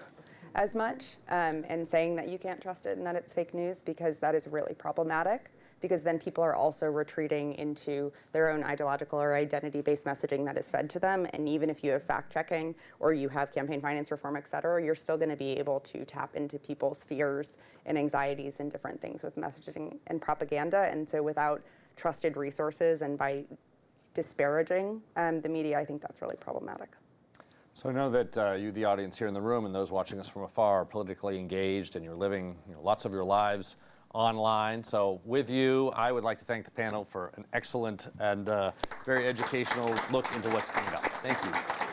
as much and saying that you can't trust it and that it's fake news, because that is really problematic. Because then people are also retreating into their own ideological or identity-based messaging that is fed to them. And even if you have fact-checking or you have campaign finance reform, et cetera, you're still going to be able to tap into people's fears and anxieties and different things with messaging and propaganda. And so without trusted resources and by disparaging the media, I think that's really problematic. So I know that you, the audience here in the room, and those watching us from afar, are politically engaged, and you're living lots of your lives online. So with you, I would like to thank the panel for an excellent and very educational look into what's coming up. Thank you.